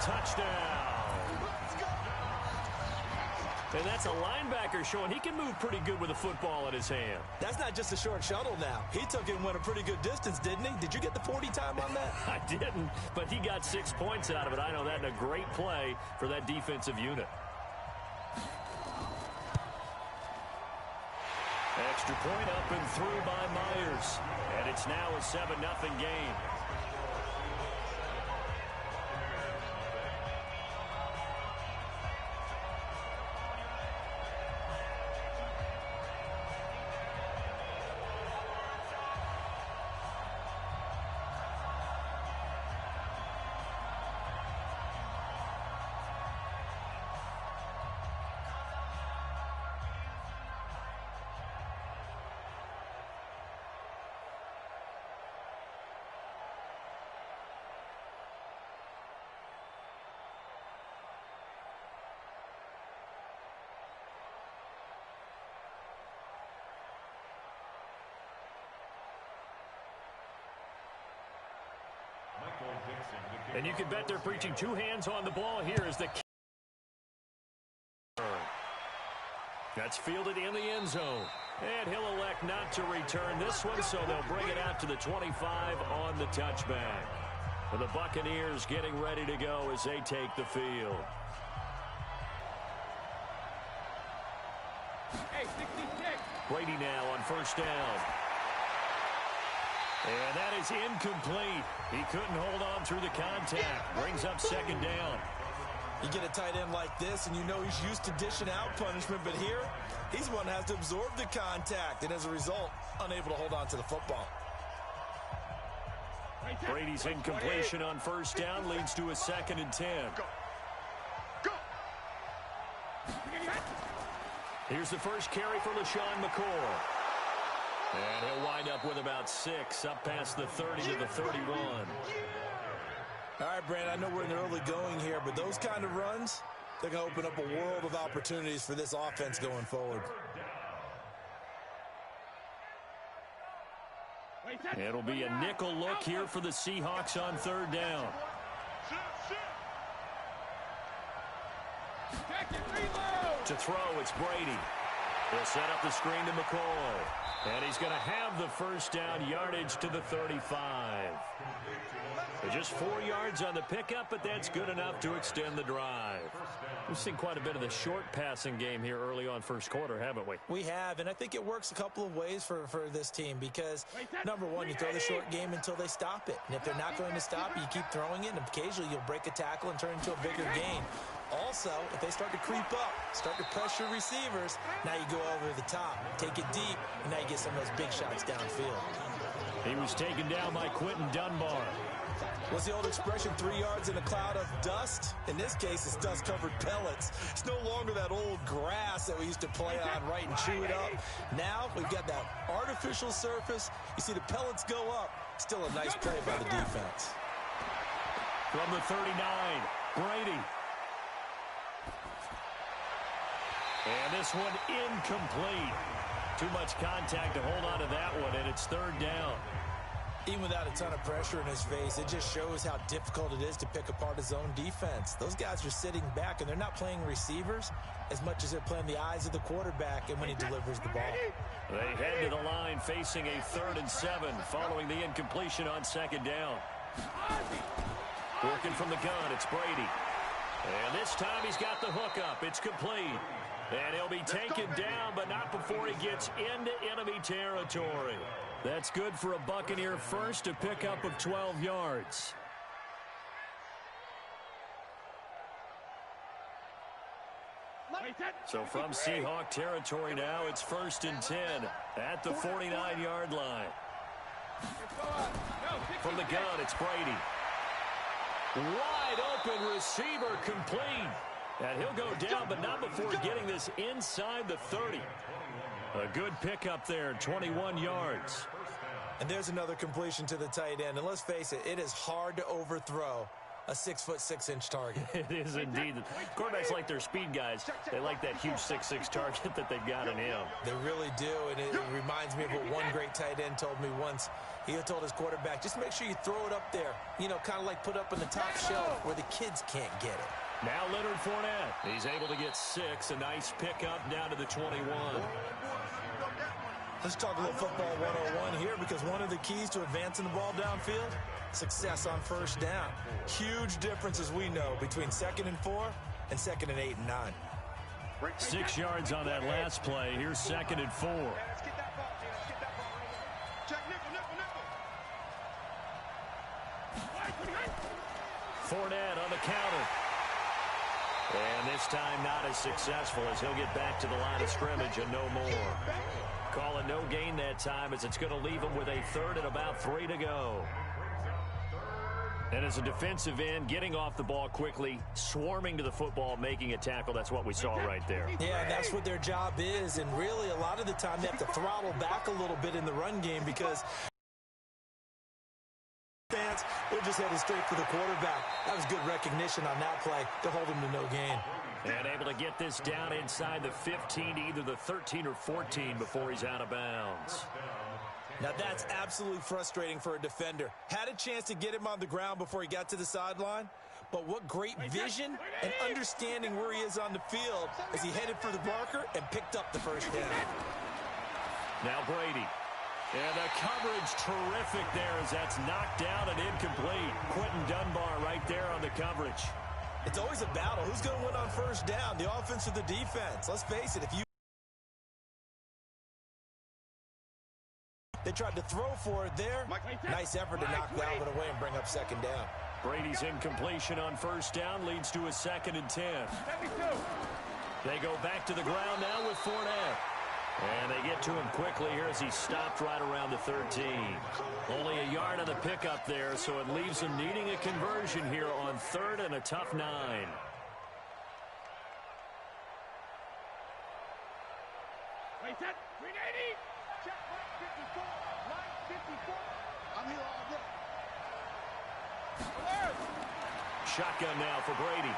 touchdown. And that's a linebacker showing he can move pretty good with a football in his hand. That's not just a short shuttle now. He took it and went a pretty good distance, didn't he? Did you get the 40 time on that? I didn't, but he got 6 points out of it. I know that in a great play for that defensive unit. Extra point up and through by Myers. And it's now a 7-0 game. And you can bet they're preaching 2 hands on the ball here as the that's fielded in the end zone. And he'll elect not to return this one, so they'll bring it out to the 25 on the touchback. And the Buccaneers getting ready to go as they take the field. Brady now on first down. And that is incomplete. He couldn't hold on through the contact. Brings up second down. You get a tight end like this, and you know he's used to dishing out punishment, but here, he's the one that has to absorb the contact, and as a result, unable to hold on to the football. Brady's incompletion on first down leads to a 2nd and 10. Here's the first carry for LaShawn McCoy. And he'll wind up with about 6, up past the 30 to the 31. All right, Brandon, I know we're in the early going here, but those kind of runs, they're going to open up a world of opportunities for this offense going forward. It'll be a nickel look here for the Seahawks on third down. To throw, it's Brady. He'll set up the screen to McCoy. And he's going to have the first down, yardage to the 35. Just 4 yards on the pickup, but that's good enough to extend the drive. We've seen quite a bit of the short passing game here early on first quarter, haven't we? We have, and I think it works a couple of ways for this team because, number one, you throw the short game until they stop it. And if they're not going to stop it, you keep throwing it, and occasionally you'll break a tackle and turn it into a bigger gain. Also, if they start to creep up, start to pressure receivers, now you go over the top, take it deep, and now you get some of those big shots downfield. He was taken down by Quentin Dunbar. What's the old expression, 3 yards in a cloud of dust? In this case, it's dust-covered pellets. It's no longer that old grass that we used to play on, right, and chew it up. Now we've got that artificial surface. You see the pellets go up. Still a nice play by the defense. From the 39, Brady. And this one incomplete. Too much contact to hold on to that one, and it's third down. Even without a ton of pressure in his face, it just shows how difficult it is to pick apart his own defense. Those guys are sitting back, and they're not playing receivers as much as they're playing the eyes of the quarterback and when he delivers the ball. They head to the line facing a 3rd and 7 following the incompletion on second down. Working from the gun, it's Brady. And this time he's got the hook up. It's complete. And he'll be taken down, but not before he gets into enemy territory. That's good for a Buccaneer first, a pickup of 12 yards. So from Seahawk territory now, it's 1st and 10 at the 49-yard line. From the gun, it's Brady. Wide open receiver complete. And he'll go down, but not before getting this inside the 30. A good pickup there, 21 yards. And there's another completion to the tight end. And let's face it, it is hard to overthrow a 6'6" target. It is indeed. Quarterbacks like their speed guys. They like that huge 6'6" target that they've got in him. They really do, and it reminds me of what one great tight end told me once. He told his quarterback, just make sure you throw it up there, you know, kind of like put up on the top shelf where the kids can't get it. Now Leonard Fournette. He's able to get 6. A nice pickup down to the 21. Let's talk a little football 101 here, because one of the keys to advancing the ball downfield, success on first down. Huge difference, as we know, between 2nd and 4 and 2nd and 8 and 9. 6 yards on that last play. Here's 2nd and 4. Fournette on the counter. And this time not as successful, as he'll get back to the line of scrimmage and no more. Call it no gain that time, as it's going to leave him with a 3rd and about 3 to go. And as a defensive end, getting off the ball quickly, swarming to the football, making a tackle, that's what we saw right there. Yeah, that's what their job is, and really a lot of the time they have to throttle back a little bit in the run game, because fans, they're just headed straight for the quarterback. That was good recognition on that play to hold him to no gain. And able to get this down inside the 15 to either the 13 or 14 before he's out of bounds. Now that's absolutely frustrating for a defender. Had a chance to get him on the ground before he got to the sideline, but what great vision and understanding where he is on the field as he headed for the marker and picked up the first down. Now Brady. And the coverage terrific there as that's knocked down and incomplete. Quentin Dunbar right there on the coverage. It's always a battle. Who's going to win on first down, the offense or the defense? Let's face it, if you they tried to throw for it there. Nice effort to knock Dalvin away and bring up 2nd down. Brady's incompletion on first down leads to a 2nd and 10. They go back to the ground now with Fournette. And they get to him quickly here as he stopped right around the 13. Only a yard on the pickup there, so it leaves him needing a conversion here on 3rd and a tough 9. Wait, set, 380. Check, line 54, line 54. I'm here all day. Shotgun now for Brady.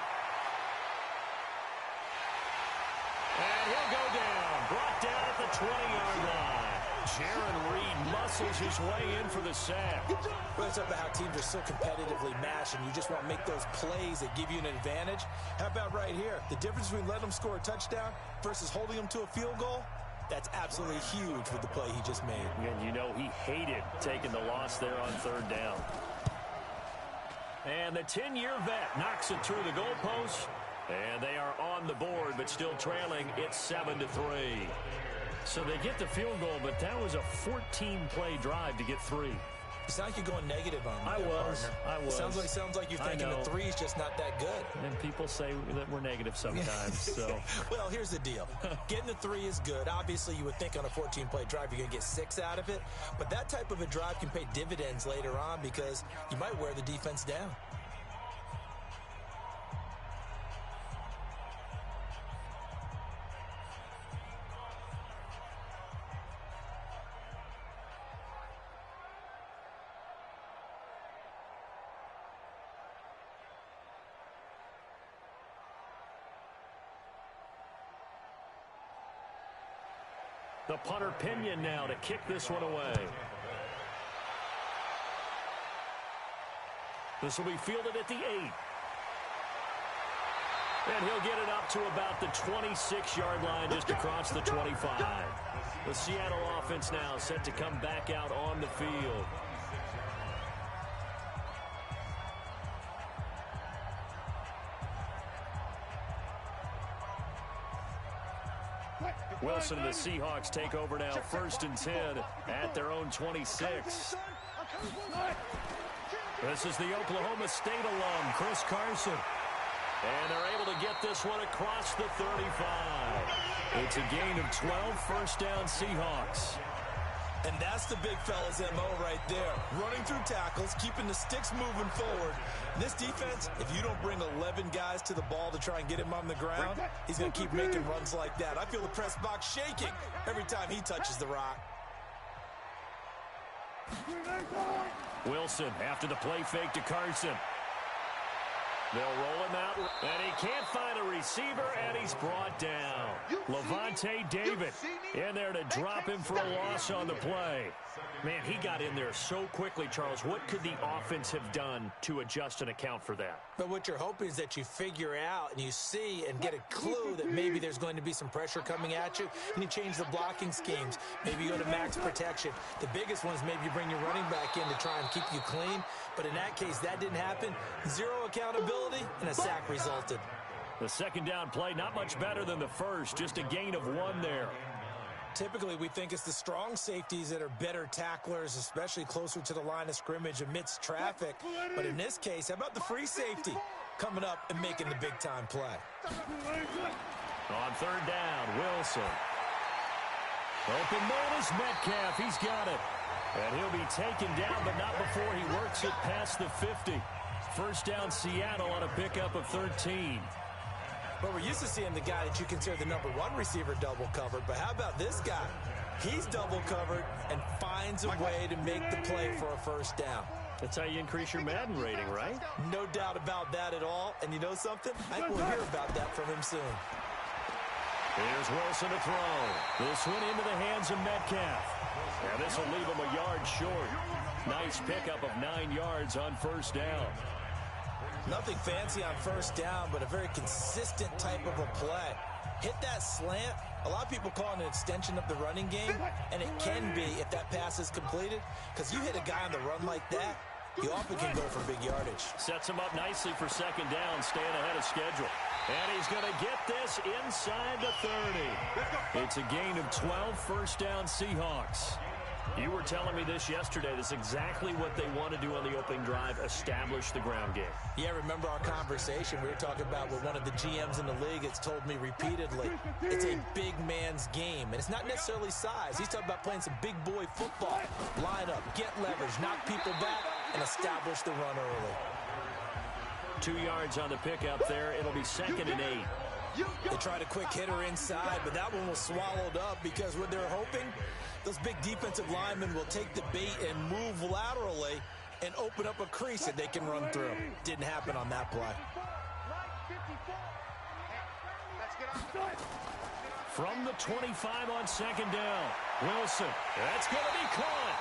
And he'll go down. Brought down at the 20-yard line. Jaron Reed muscles his way in for the sack. Well, it's about how teams are so competitively matched, and you just want to make those plays that give you an advantage. How about right here? The difference between letting them score a touchdown versus holding them to a field goal, that's absolutely huge with the play he just made. And you know he hated taking the loss there on 3rd down. And the 10-year vet knocks it through the goalpost. And they are on the board, but still trailing. It's 7-3. So they get the field goal, but that was a 14-play drive to get 3. You sound like you're going negative on me. I was. Sounds like you're thinking the 3 is just not that good. And people say that we're negative sometimes. So. Well, here's the deal. Getting the 3 is good. Obviously, you would think on a 14-play drive you're going to get 6 out of it. But that type of a drive can pay dividends later on, because you might wear the defense down. The punter Pinion now to kick this one away. This will be fielded at the 8. And he'll get it up to about the 26-yard line, just across the 25. The Seattle offense now set to come back out on the field. Wilson and the Seahawks take over now, 1st and 10 at their own 26. This is the Oklahoma State alum, Chris Carson. And they're able to get this one across the 35. It's a gain of 12, 1st down Seahawks. And that's the big fella's MO right there. Running through tackles, keeping the sticks moving forward. And this defense, if you don't bring 11 guys to the ball to try and get him on the ground, he's going to keep making runs like that. I feel the press box shaking every time he touches the rock. Wilson after the play fake to Carson. They'll roll him out, and he can't find a receiver, and he's brought down. Levante David in there to drop him for a loss on the play. Man, he got in there so quickly, Charles. What could the offense have done to adjust and account for that? But what you're hoping is that you figure out and you see and get a clue that maybe there's going to be some pressure coming at you, and you change the blocking schemes. Maybe you go to max protection. The biggest one is maybe you bring your running back in to try and keep you clean. But in that case, that didn't happen. Zero accountability, and a sack resulted. The second down play, not much better than the first, just a gain of 1 there. Typically, we think it's the strong safeties that are better tacklers, especially closer to the line of scrimmage amidst traffic. But in this case, how about the free safety coming up and making the big-time play? On third down, Wilson. Open man is Metcalf. He's got it. And he'll be taken down, but not before he works it past the 50. First down, Seattle on a pickup of 13. But we're used to seeing the guy that you consider the number 1 receiver double covered. But how about this guy? He's double covered and finds a way to make the play for a first down. That's how you increase your Madden rating, right? No doubt about that at all. And you know something? I think we'll hear about that from him soon. Here's Wilson to throw. This one into the hands of Metcalf. And this will leave him a yard short. Nice pickup of 9 yards on first down. Nothing fancy on first down, but a very consistent type of a play. Hit that slant. A lot of people call it an extension of the running game, and it can be if that pass is completed, because you hit a guy on the run like that, you often can go for big yardage. Sets him up nicely for second down, staying ahead of schedule. And he's going to get this inside the 30. It's a gain of 12, first down Seahawks. You were telling me this yesterday. This is exactly what they want to do on the opening drive, establish the ground game. Yeah, remember our conversation? We were talking about what one of the GMs in the league has told me repeatedly. It's a big man's game, and it's not necessarily size. He's talking about playing some big boy football. Line up, get leverage, knock people back, and establish the run early. 2 yards on the pickup there. It'll be 2nd and 8. They tried a quick hitter inside, but that one was swallowed up because what they're hoping, those big defensive linemen will take the bait and move laterally and open up a crease that they can run through. Didn't happen on that play. From the 25 on second down, Wilson. That's going to be caught.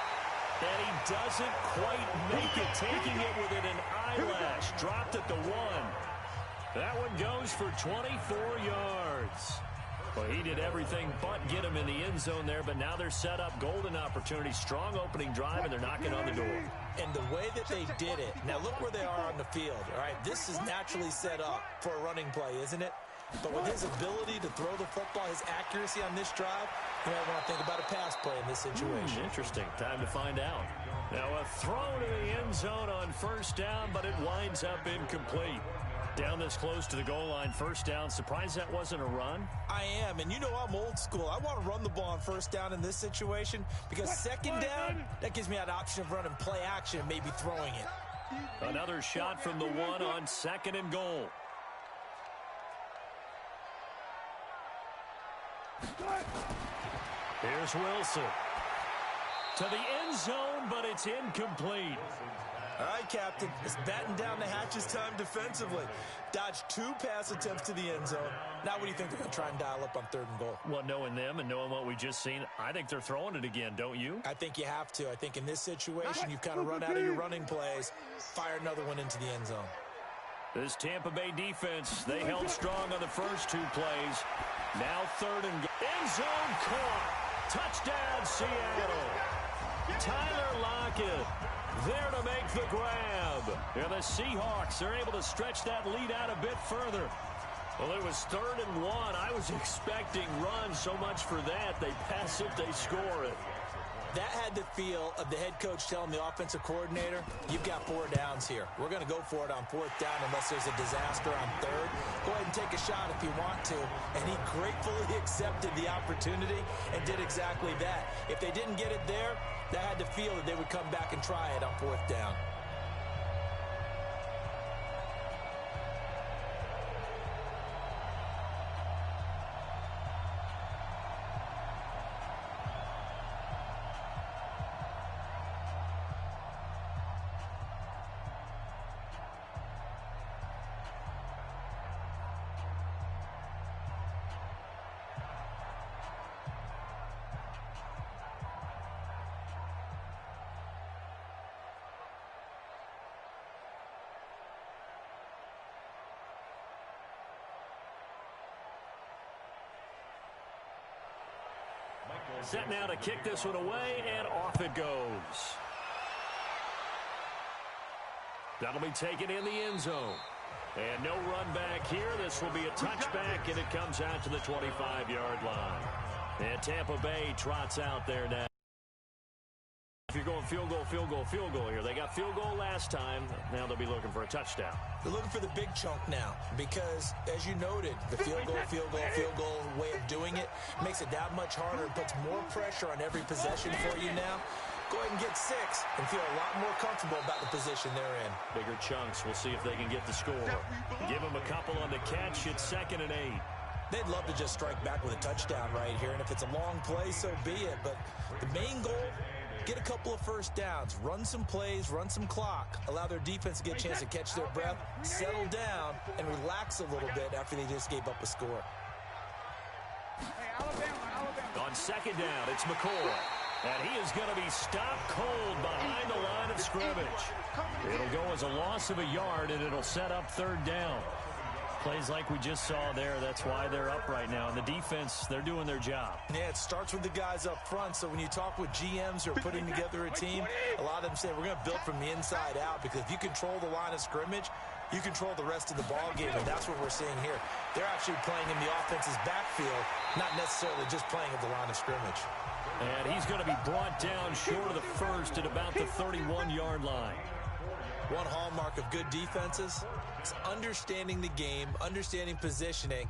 And he doesn't quite make it, taking it within an eyelash. Dropped at the 1. That one goes for 24 yards. Well, he did everything but get him in the end zone there, but now they're set up. Golden opportunity, strong opening drive, and they're knocking on the door. And the way that they did it, now look where they are on the field. All right, this is naturally set up for a running play, isn't it? But with his ability to throw the football, his accuracy on this drive, you might want to think about a pass play in this situation. Interesting. Time to find out. Now a throw to the end zone on first down, but it winds up incomplete. Down this close to the goal line, first down. Surprised that wasn't a run? I am, and you know I'm old school. I want to run the ball on first down in this situation because second down, that gives me that option of running play action and maybe throwing it. Another shot from the 1 on 2nd and goal. Here's Wilson. To the end zone, but it's incomplete. All right, Captain, it's batten down the hatches time defensively. Dodged 2 pass attempts to the end zone. Now what do you think they're going to try and dial up on 3rd and goal? Well, knowing them and knowing what we just seen, I think they're throwing it again, don't you? I think you have to. I think in this situation, you've kind of run out of your running plays. Fire another one into the end zone. This Tampa Bay defense, they held strong on the first 2 plays. Now 3rd and goal. End zone caught. Touchdown, Seattle. Tyler Lockett there to make the grab. And the Seahawks are able to stretch that lead out a bit further. Well, it was 3rd and 1. I was expecting runs, so much for that. They pass it, they score it. That had the feel of the head coach telling the offensive coordinator, you've got 4 downs here. We're going to go for it on 4th down unless there's a disaster on 3rd. Go ahead and take a shot if you want to. And he gratefully accepted the opportunity and did exactly that. If they didn't get it there, that had the feel that they would come back and try it on 4th down. Set now to kick this one away, and off it goes. That'll be taken in the end zone. And no run back here. This will be a touchback, and it comes out to the 25-yard line. And Tampa Bay trots out there now. If you're going field goal here. They got field goal last time. Now they'll be looking for a touchdown. They're looking for the big chunk now because, as you noted, the field goal way of doing it makes it that much harder and puts more pressure on every possession for you now. Go ahead and get 6 and feel a lot more comfortable about the position they're in. Bigger chunks. We'll see if they can get the score. Give them a couple on the catch. It's 2nd and 8. They'd love to just strike back with a touchdown right here, and if it's a long play, so be it. But the main goal, get a couple of first downs, run some plays, run some clock, allow their defense to get a chance to catch their breath, settle down, and relax a little bit after they just gave up a score. On 2nd down, it's McCoy. And he is going to be stopped cold behind the line of scrimmage. It'll go as a loss of a yard, and it'll set up 3rd down. Plays like we just saw there. That's why they're up right now. And the defense, they're doing their job. Yeah, it starts with the guys up front. So when you talk with GMs who are putting together a team, a lot of them say we're going to build from the inside out, because if you control the line of scrimmage, you control the rest of the ball game, and that's what we're seeing here. They're actually playing in the offense's backfield, not necessarily just playing at the line of scrimmage. And he's going to be brought down short of the first at about the 31-yard line. One hallmark of good defenses is understanding the game, understanding positioning,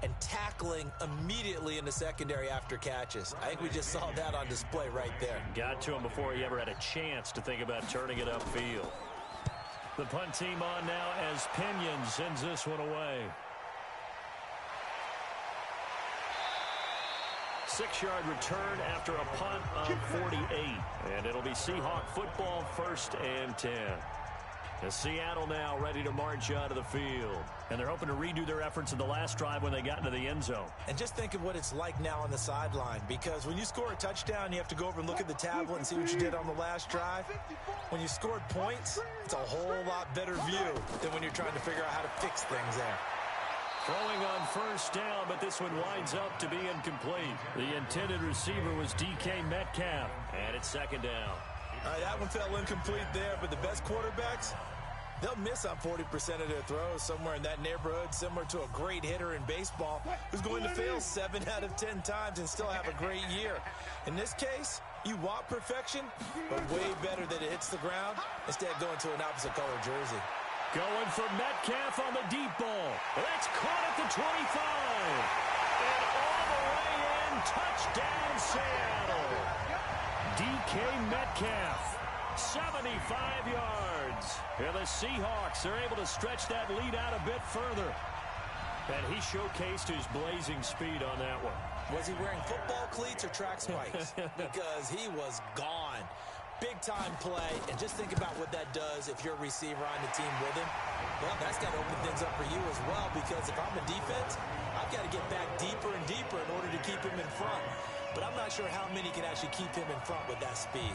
and tackling immediately in the secondary after catches. I think we just saw that on display right there. Got to him before he ever had a chance to think about turning it upfield. The punt team on now as Pinion sends this one away. 6-yard return after a punt of 48. And it'll be Seahawk football, 1st and 10. As Seattle now ready to march out of the field. And they're hoping to redo their efforts in the last drive when they got into the end zone. And just think of what it's like now on the sideline, because when you score a touchdown, you have to go over and look at the tablet and see what you did on the last drive. When you scored points, it's a whole lot better view than when you're trying to figure out how to fix things there. Throwing on 1st down, but this one winds up to be incomplete. The intended receiver was DK Metcalf, and it's 2nd down. All right, that one fell incomplete there, but the best quarterbacks, they'll miss on 40% of their throws, somewhere in that neighborhood, similar to a great hitter in baseball who's going to fail 7 out of 10 times and still have a great year. In this case, you want perfection, but way better that it hits the ground instead of going to an opposite color jersey. Going for Metcalf on the deep ball. That's caught at the 25. And all the way in, touchdown Seattle. DK Metcalf, 75 yards. And the Seahawks are able to stretch that lead out a bit further. And he showcased his blazing speed on that one. Was he wearing football cleats or track spikes? Because he was gone. Big-time play, and just think about what that does if you're a receiver on the team with him. Well, that's got to open things up for you as well, because if I'm a defense, I've got to get back deeper and deeper in order to keep him in front. But I'm not sure how many can actually keep him in front with that speed.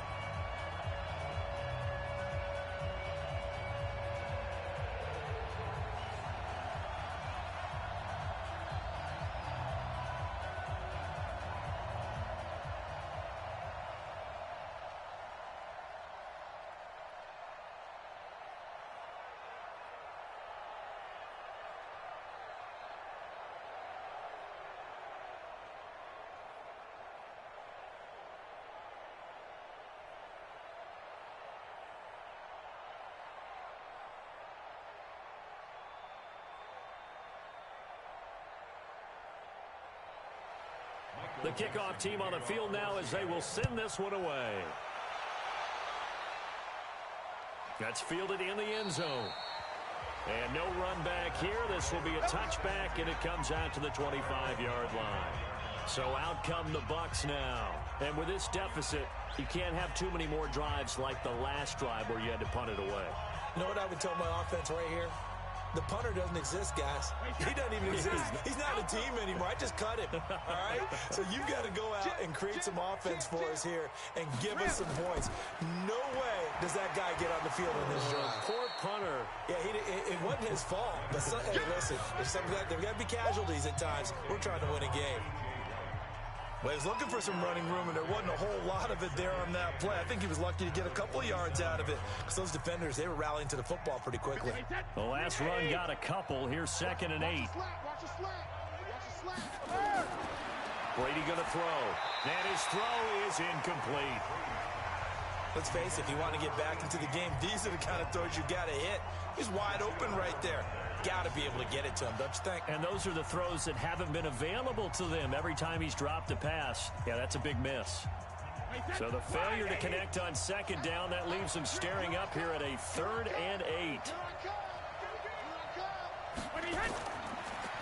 The kickoff team on the field now as they will send this one away. That's fielded in the end zone. And no run back here. This will be a touchback, and it comes out to the 25-yard line. So out come the Bucs now. And with this deficit, you can't have too many more drives like the last drive where you had to punt it away. You know what I would tell my offense right here? The punter doesn't exist, guys. He doesn't even exist. He's not a team anymore. I just cut him, all right? So you've got to go out and create some offense for us here and give us some points. No way does that guy get on the field in this drive. Poor punter. Yeah, it wasn't his fault. But hey, listen, there's got to be casualties at times. We're trying to win a game. Well, he was looking for some running room, and there wasn't a whole lot of it there on that play. I think he was lucky to get a couple of yards out of it because those defenders, they were rallying to the football pretty quickly. The last run got a couple. Here's 2nd and 8. Brady going to throw. And his throw is incomplete. Let's face it, if you want to get back into the game, these are the kind of throws you got to hit. He's wide open right there. Got to be able to get it to him, don't you think? And those are the throws that haven't been available to them every time he's dropped a pass. Yeah, that's a big miss. So the failure to connect on 2nd down, that leaves him staring up here at a 3rd and 8.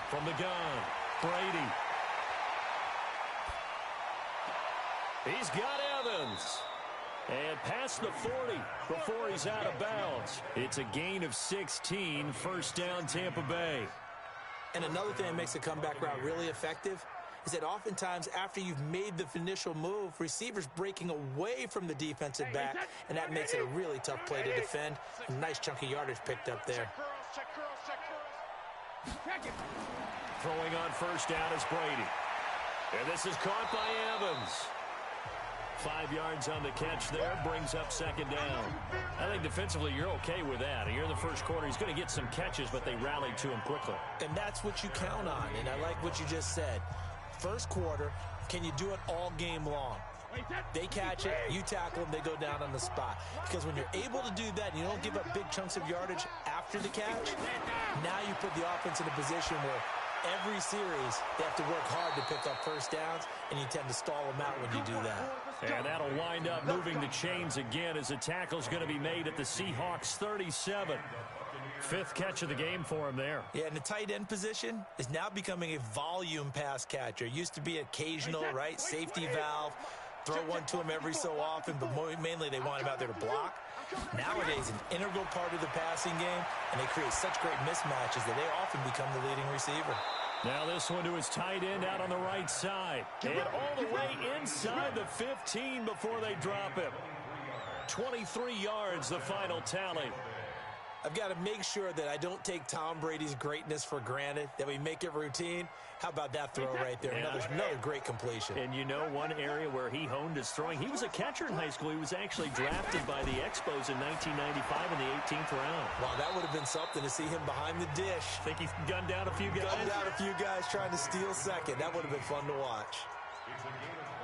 From the gun, Brady. He's got Evans. And past the 40 before he's out of bounds. It's a gain of 16, 1st down Tampa Bay. And another thing that makes the comeback route really effective is that oftentimes after you've made the initial move, receivers breaking away from the defensive back, and that makes it a really tough play to defend. A nice chunk of yardage picked up there. Throwing on 1st down is Brady. And this is caught by Evans. 5 yards on the catch there, brings up 2nd down. I think defensively you're okay with that. Here in the first quarter, he's going to get some catches, but they rallied to him quickly. And that's what you count on, and I like what you just said. First quarter, can you do it all game long? They catch it, you tackle them, they go down on the spot. Because when you're able to do that and you don't give up big chunks of yardage after the catch, now you put the offense in a position where every series they have to work hard to pick up 1st downs, and you tend to stall them out when you do that. And that'll wind up moving the chains again as the tackle's going to be made at the Seahawks 37. 5th catch of the game for him there. Yeah, and the tight end position is now becoming a volume pass catcher. It used to be occasional, right? Safety valve. Throw one to him every so often, but mainly they want him out there to block. Nowadays, an integral part of the passing game, and they create such great mismatches that they often become the leading receiver. Now this one to his tight end out on the right side. And all the way inside the 15 before they drop him. 23 yards, the final tally. I've got to make sure that I don't take Tom Brady's greatness for granted, that we make it routine. How about that throw right there? Yeah. Another great completion. And you know one area where he honed his throwing, he was a catcher in high school. He was actually drafted by the Expos in 1995 in the 18th round. Wow, that would have been something to see him behind the dish. Think he gunned down a few guys? Gunned down a few guys trying to steal 2nd. That would have been fun to watch.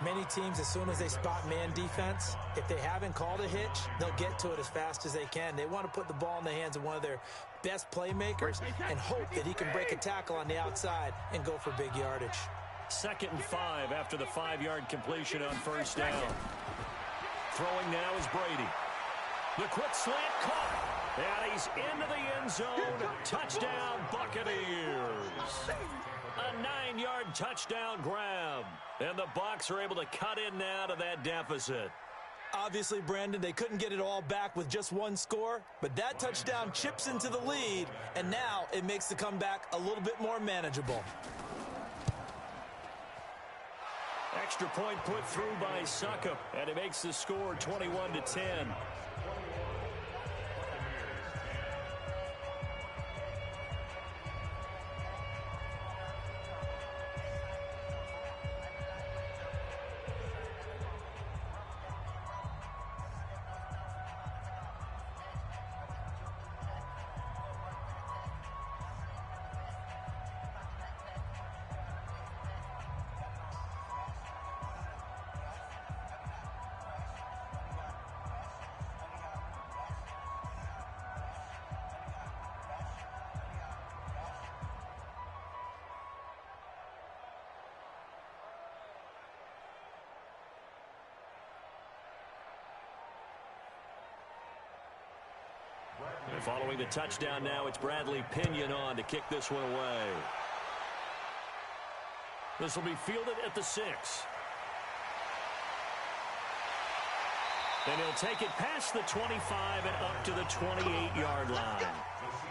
Many teams, as soon as they spot man defense, if they haven't called a hitch, they'll get to it as fast as they can. They want to put the ball in the hands of one of their best playmakers and hope that he can break a tackle on the outside and go for big yardage. 2nd and 5 after the 5-yard completion on 1st down. Throwing now is Brady. The quick slant caught. And he's into the end zone. Touchdown, Buccaneers. A 9-yard touchdown grab. And the Bucs are able to cut in now to that deficit. Obviously, Brandon, they couldn't get it all back with just one score, but that touchdown chips into the lead, and now it makes the comeback a little bit more manageable. Extra point put through by Succop, and it makes the score 21-10. Following the touchdown now, it's Bradley Pinion on to kick this one away. This will be fielded at the 6. And he'll take it past the 25 and up to the 28-yard line.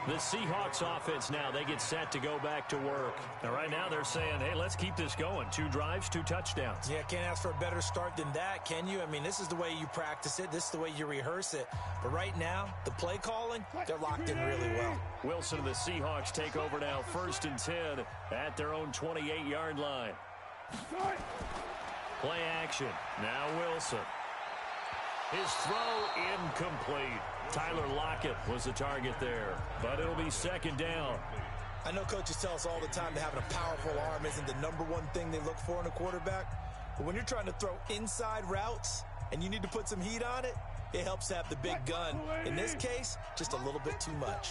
The Seahawks offense now, they get set to go back to work. Now, right now they're saying, hey, let's keep this going. 2 drives, 2 touchdowns. Yeah, can't ask for a better start than that, can you? I mean, this is the way you practice it. This is the way you rehearse it. But right now, the play calling, they're locked in really well. Wilson and the Seahawks take over now, 1st and 10 at their own 28-yard line. Play action. Now Wilson. His throw incomplete. Tyler Lockett was the target there, but it'll be second down. I know coaches tell us all the time that having a powerful arm isn't the #1 thing they look for in a quarterback. But when you're trying to throw inside routes and you need to put some heat on it, it helps to have the big gun. In this case, just a little bit too much.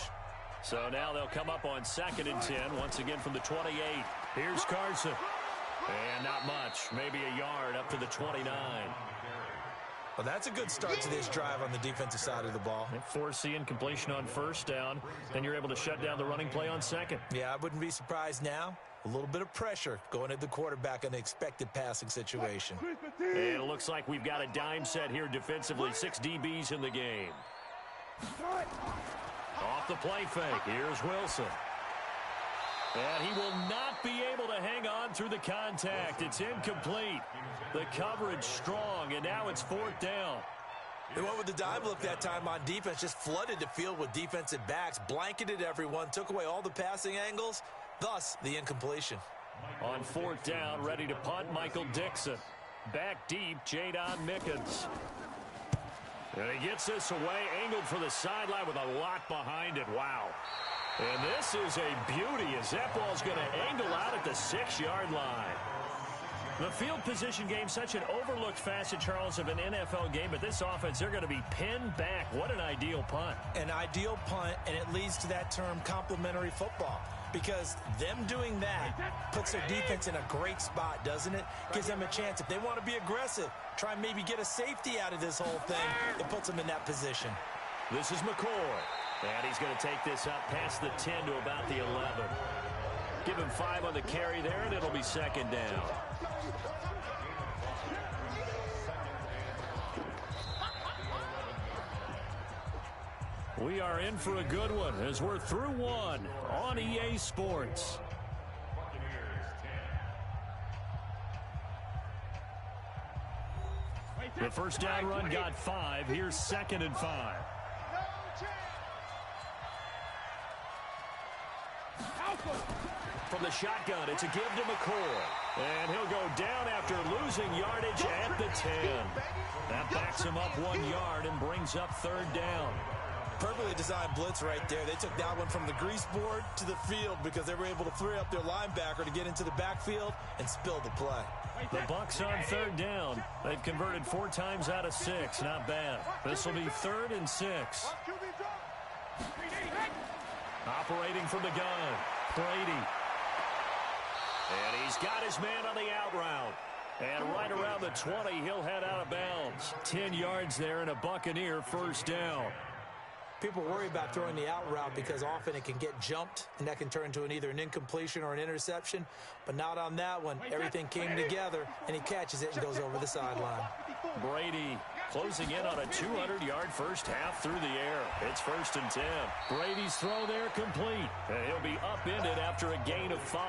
So now they'll come up on 2nd and 10, once again from the 28. Here's Carson. And not much, maybe a yard up to the 29. Well, that's a good start to this drive on the defensive side of the ball. Force incompletion on 1st down, then you're able to shut down the running play on 2nd. Yeah, I wouldn't be surprised now. A little bit of pressure going at the quarterback in the expected passing situation. And it looks like we've got a dime set here defensively. 6 DBs in the game. Off the play fake. Here's Wilson. And he will not be able to hang on through the contact. It's incomplete. The coverage strong, and now it's 4th down. They went with the dime look that time on defense, just flooded the field with defensive backs, blanketed everyone, took away all the passing angles, thus the incompletion. On 4th down, ready to punt, Michael Dixon. Back deep, Jadon Mickens. And he gets this away, angled for the sideline with a lot behind it. Wow. And this is a beauty as that ball's going to angle out at the 6-yard line. The field position game, such an overlooked facet, Charles, of an NFL game, but this offense, they're going to be pinned back. What an ideal punt. An ideal punt, and it leads to that term complementary football. Because them doing that puts their defense in a great spot, doesn't it? Gives them a chance. If they want to be aggressive, try and maybe get a safety out of this whole thing, it puts them in that position. This is McCoy. And he's going to take this up past the 10 to about the 11. Give him 5 on the carry there, and it'll be 2nd down. We are in for a good one as we're through one on EA Sports. The 1st down run got 5. Here's 2nd and 5. From the shotgun, it's a give to McCoy. And he'll go down after losing yardage at the 10. That backs him up 1 yard and brings up 3rd down. Perfectly designed blitz right there. They took that one from the grease board to the field because they were able to free up their linebacker to get into the backfield and spill the play. The Bucs on 3rd down. They've converted 4 times out of 6. Not bad. This will be 3rd and 6. Operating from the gun, Brady. And he's got his man on the out route. And right around the 20, he'll head out of bounds. 10 yards there and a Buccaneer 1st down. People worry about throwing the out route because often it can get jumped, and that can turn into either an incompletion or an interception. But not on that one. Everything came together, and he catches it and goes over the sideline. Brady closing in on a 200-yard first half through the air. It's 1st and 10. Brady's throw there complete. And he'll be upended after a gain of 5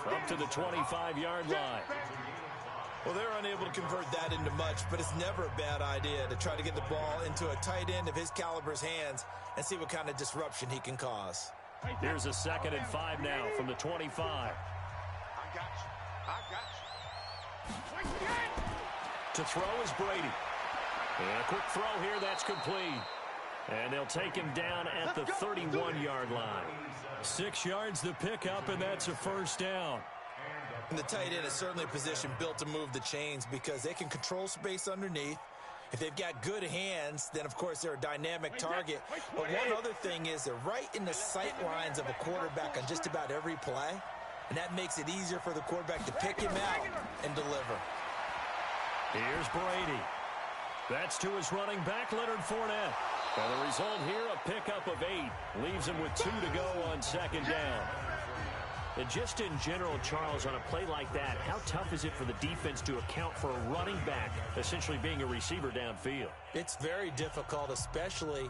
up to the 25-yard line. Well, they're unable to convert that into much, but it's never a bad idea to try to get the ball into a tight end of his caliber's hands and see what kind of disruption he can cause. Here's a 2nd and 5 now from the 25. I got you. To throw is Brady. And a quick throw here, that's complete. And they'll take him down at the 31-yard line. 6 yards the pickup, and that's a 1st down. And the tight end is certainly a position built to move the chains because they can control space underneath. If they've got good hands, then, of course, they're a dynamic target. But one other thing is they're right in the sight lines of a quarterback on just about every play. And that makes it easier for the quarterback to pick him out and deliver. Here's Brady. That's to his running back, Leonard Fournette. And the result here, a pickup of 8. Leaves him with 2 to go on 2nd down. And just in general, Charles, on a play like that, how tough is it for the defense to account for a running back essentially being a receiver downfield? It's very difficult, especially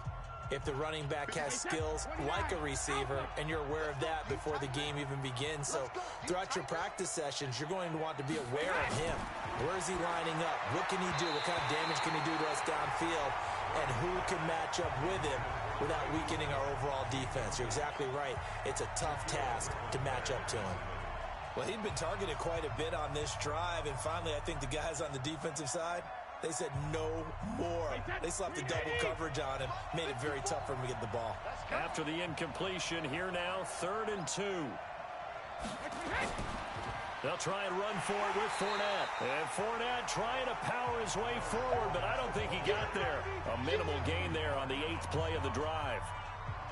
if the running back has skills like a receiver, and you're aware of that before the game even begins. So throughout your practice sessions, you're going to want to be aware of him. Where is he lining up? What can he do? What kind of damage can he do to us downfield? And who can match up with him without weakening our overall defense? You're exactly right. It's a tough task to match up to him. Well, he'd been targeted quite a bit on this drive, and finally I think the guys on the defensive side, they said no more. They slapped the double coverage on him, made it very tough for him to get the ball. After the incompletion, here now, 3rd and 2. They'll try and run for it with Fournette. And Fournette trying to power his way forward, but I don't think he got there. A minimal gain there on the 8th play of the drive.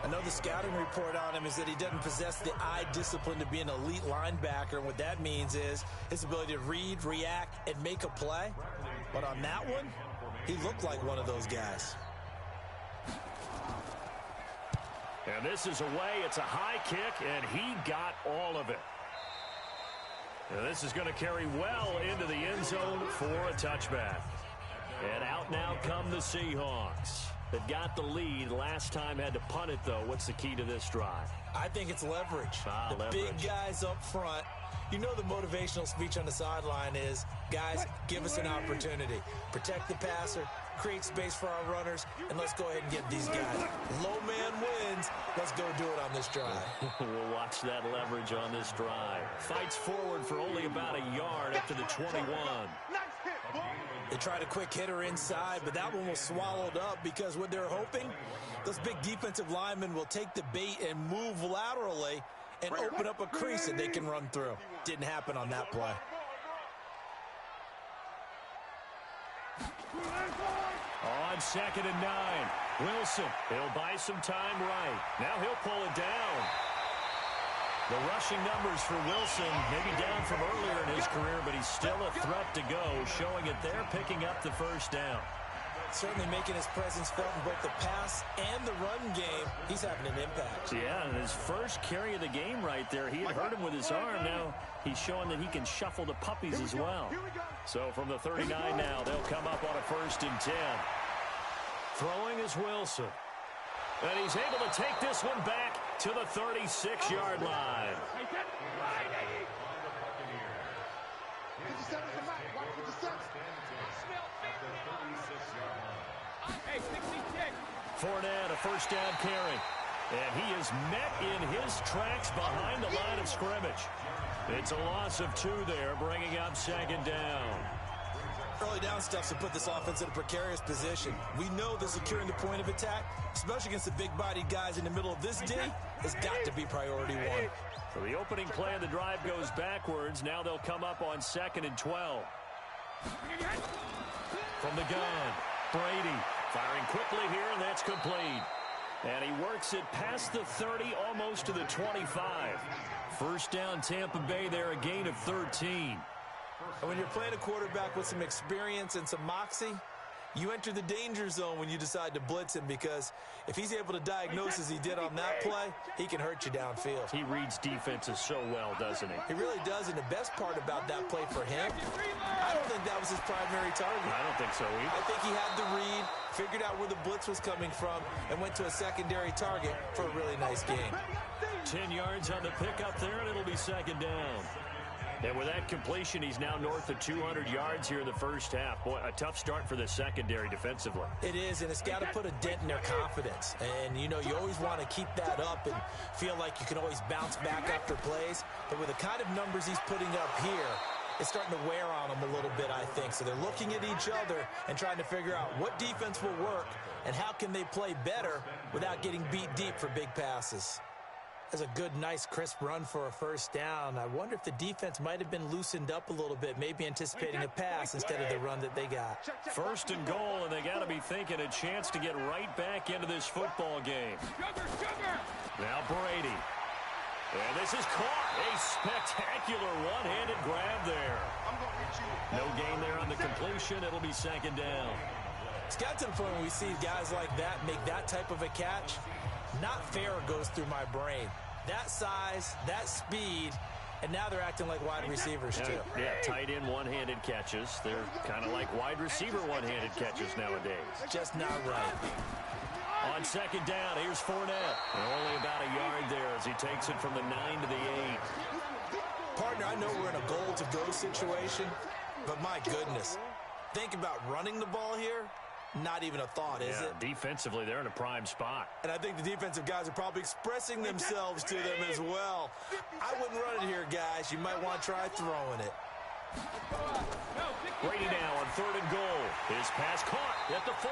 I know the scouting report on him is that he doesn't possess the eye discipline to be an elite linebacker. And what that means is his ability to read, react, and make a play. But on that one, he looked like one of those guys. And this is away. It's a high kick, and he got all of it. And this is going to carry well into the end zone for a touchback. And out now come the Seahawks. They've got the lead. Last time had to punt it, though. What's the key to this drive? I think it's leverage. The leverage. Big guys up front. You know the motivational speech on the sideline is, guys, give us an opportunity. Protect the passer, create space for our runners, and let's go ahead and get these guys. Low man wins. Let's go do it on this drive. We'll watch that leverage on this drive. Fights forward for only about a yard up to the 21. They tried a quick hitter inside, but that one was swallowed up because what they're hoping, those big defensive linemen will take the bait and move laterally and open up a crease that they can run through. Didn't happen on that play. On 2nd and 9, Wilson. He'll buy some time right. Now he'll pull it down. The rushing numbers for Wilson, maybe down from earlier in his career, but he's still a threat to go, showing it there, picking up the first down. Certainly making his presence felt in both the pass and the run game. He's having an impact. Yeah, and his first carry of the game right there, he had hurt him with his arm. Now he's showing that he can shuffle the puppies as well. So from the 39 now, they'll come up on a 1st and 10. Throwing is Wilson. And he's able to take this one back to the 36-yard line. Fournette, a 1st down carry. And he is met in his tracks behind the line of scrimmage. It's a loss of 2 there, bringing up 2nd down. Early down stuff to put this offense in a precarious position. We know that securing the point of attack, especially against the big-bodied guys in the middle of this D, has got to be priority 1. So the opening play of the drive goes backwards. Now they'll come up on 2nd and 12. From the gun, Brady firing quickly here, and that's complete. And he works it past the 30, almost to the 25. 1st down, Tampa Bay there, a gain of 13. And when you're playing a quarterback with some experience and some moxie, you enter the danger zone when you decide to blitz him, because if he's able to diagnose as he did on that play, he can hurt you downfield. He reads defenses so well, doesn't he? He really does, and the best part about that play for him, I don't think that was his primary target. I don't think so either. I think he had the read, figured out where the blitz was coming from, and went to a secondary target for a really nice game. 10 yards on the pickup there, and it'll be 2nd down. And with that completion, he's now north of 200 yards here in the first half. Boy, a tough start for the secondary defensively. It is, and it's got to put a dent in their confidence. And, you know, you always want to keep that up and feel like you can always bounce back after plays. But with the kind of numbers he's putting up here, it's starting to wear on them a little bit, I think. So they're looking at each other and trying to figure out what defense will work and how can they play better without getting beat deep for big passes. That's a good, nice, crisp run for a 1st down. I wonder if the defense might have been loosened up a little bit, maybe anticipating a pass instead of the run that they got. 1st and goal, and they got to be thinking a chance to get right back into this football game. Now Brady. And this is caught. A spectacular one-handed grab there. No gain there on the completion. It'll be 2nd down. It's got to the point where we see guys like that make that type of a catch. Not fair goes through my brain. That size, that speed, and now they're acting like wide receivers too. Yeah, tight end one-handed catches. They're kind of like wide receiver one-handed catches nowadays. Just not right. On 2nd down, here's Fournette. And only about a yard there as he takes it from the 9 to the 8. Partner, I know we're in a goal-to-go situation, but my goodness. Think about running the ball here. Not even a thought, is it? Defensively, they're in a prime spot. And I think the defensive guys are probably expressing themselves to them as well. I wouldn't run it here, guys. You might want to try throwing it. Brady now on 3rd and goal. His pass caught at the 4.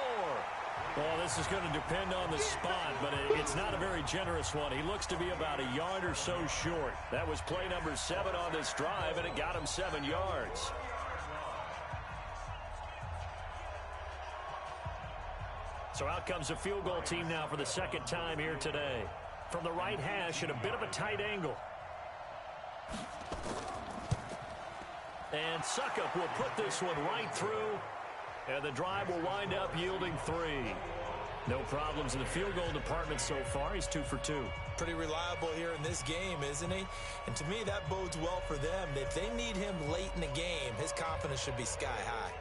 Well, this is going to depend on the spot, but it's not a very generous one. He looks to be about a yard or so short. That was play number 7 on this drive, and it got him 7 yards. So out comes a field goal team now for the 2nd time here today. From the right hash at a bit of a tight angle. And Suckup will put this one right through. And the drive will wind up yielding 3. No problems in the field goal department so far. He's 2 for 2. Pretty reliable here in this game, isn't he? And to me, that bodes well for them. If they need him late in the game, his confidence should be sky high.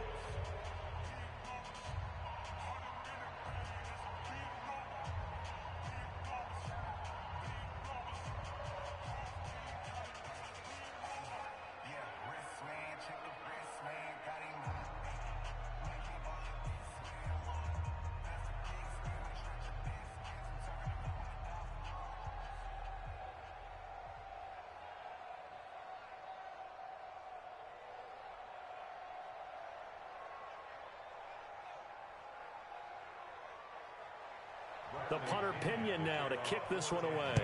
The punter Pinion now to kick this one away.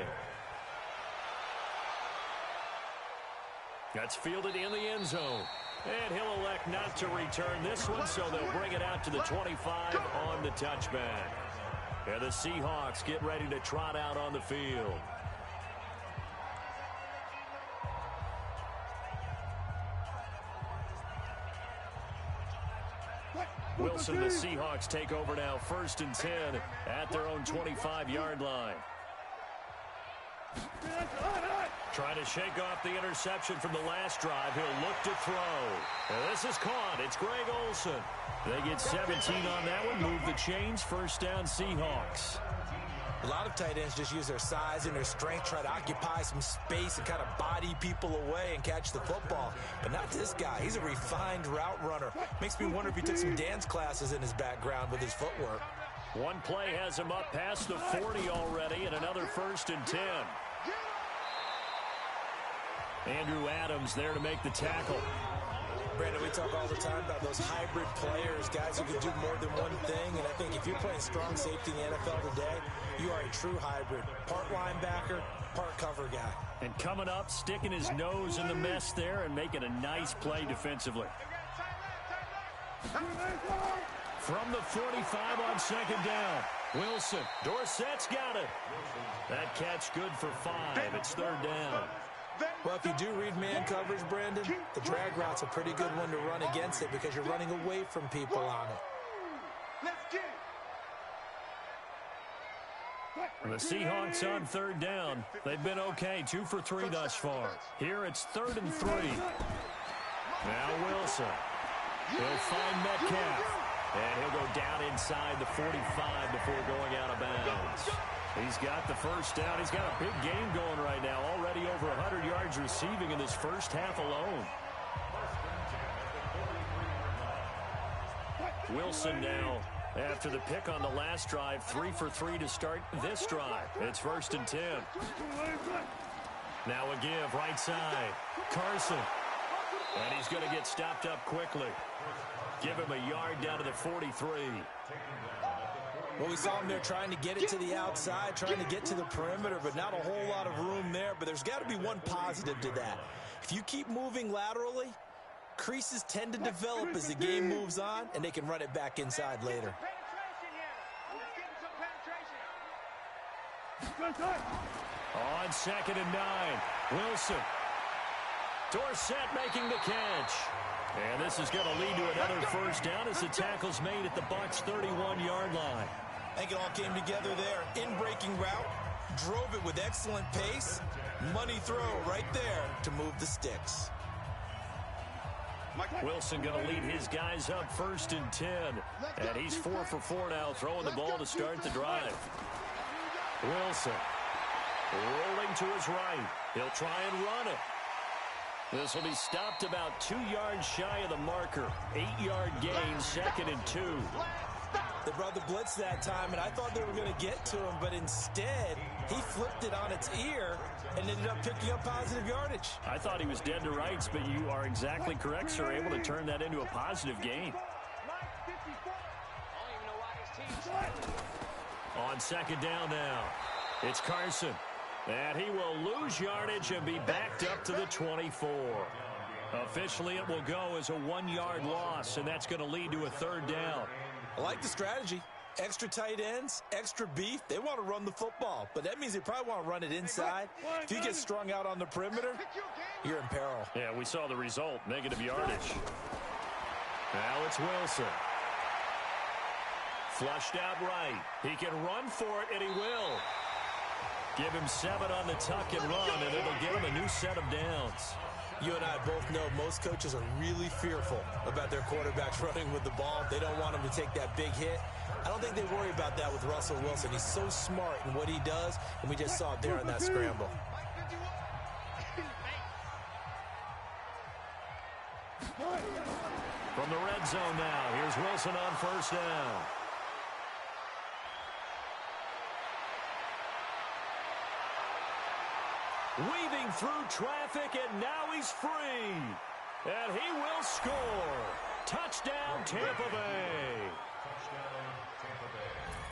That's fielded in the end zone. And he'll elect not to return this one, so they'll bring it out to the 25 on the touchback. And the Seahawks get ready to trot out on the field. Wilson, the Seahawks take over now, 1st and 10 at their own 25-yard line. Trying to shake off the interception from the last drive. He'll look to throw. And this is caught. It's Greg Olsen. They get 17 on that one. Move the chains. 1st down, Seahawks. A lot of tight ends just use their size and their strength, try to occupy some space and kind of body people away and catch the football. But not this guy. He's a refined route runner. Makes me wonder if he took some dance classes in his background with his footwork. One play has him up past the 40 already, and another 1st and 10. Andrew Adams there to make the tackle. Brandon, we talk all the time about those hybrid players, guys who can do more than one thing. And I think if you're playing strong safety in the NFL today, you are a true hybrid. Part linebacker, part cover guy. And coming up, sticking his nose in the mess there and making a nice play defensively. From the 45 on 2nd down. Wilson, Dorsett's got it. That catch good for 5. It's 3rd down. Well, if you do read man coverage, Brandon, the drag route's a pretty good one to run against it because you're running away from people on it. The Seahawks on 3rd down. They've been okay, 2 for 3 thus far. Here it's 3rd and 3. Now Wilson. He'll find Metcalf. And he'll go down inside the 45 before going out of bounds. He's got the 1st down. He's got a big game going right now. Already over 100 yards receiving in this first half alone. Wilson now, after the pick on the last drive, 3 for 3 to start this drive. It's 1st and 10. Now a give right side. Carson. And he's going to get stopped up quickly. Give him a yard down to the 43. Well, we saw him there trying to get it to the outside, trying to get to the perimeter, but not a whole lot of room there. But there's got to be one positive to that. If you keep moving laterally, creases tend to develop as the game moves on, and they can run it back inside later. On 2nd and 9, Wilson. Dorsett making the catch. And this is going to lead to another 1st down as the tackle's made at the Bucs' 31-yard line. I think it all came together there. In-breaking route, drove it with excellent pace. Money throw right there to move the sticks. Wilson going to lead his guys up 1st and 10. And he's 4 for 4 now, throwing the ball to start the drive. Wilson rolling to his right. He'll try and run it. This will be stopped about 2 yards shy of the marker. 8-yard gain, 2nd and 2. They brought the blitz that time, and I thought they were going to get to him, but instead, he flipped it on its ear and ended up picking up positive yardage. I thought he was dead to rights, but you are exactly correct, sir, able to turn that into a positive gain. On second down now, it's Carson. And he will lose yardage and be backed up to the 24. Officially, it will go as a 1-yard loss, and that's going to lead to a third down. I like the strategy. Extra tight ends, extra beef. They want to run the football, but that means they probably want to run it inside. If you get strung out on the perimeter, you're in peril. Yeah, we saw the result, negative yardage. Now it's Wilson. Flushed out right. He can run for it, and he will. Give him 7 on the tuck and run, and it'll give him a new set of downs. You and I both know most coaches are really fearful about their quarterbacks running with the ball. They don't want him to take that big hit. I don't think they worry about that with Russell Wilson. He's so smart in what he does, and we just saw it there in that scramble. From the red zone now, here's Wilson on first down. Weaving through traffic, and now he's free. And he will score. Touchdown, Tampa Bay.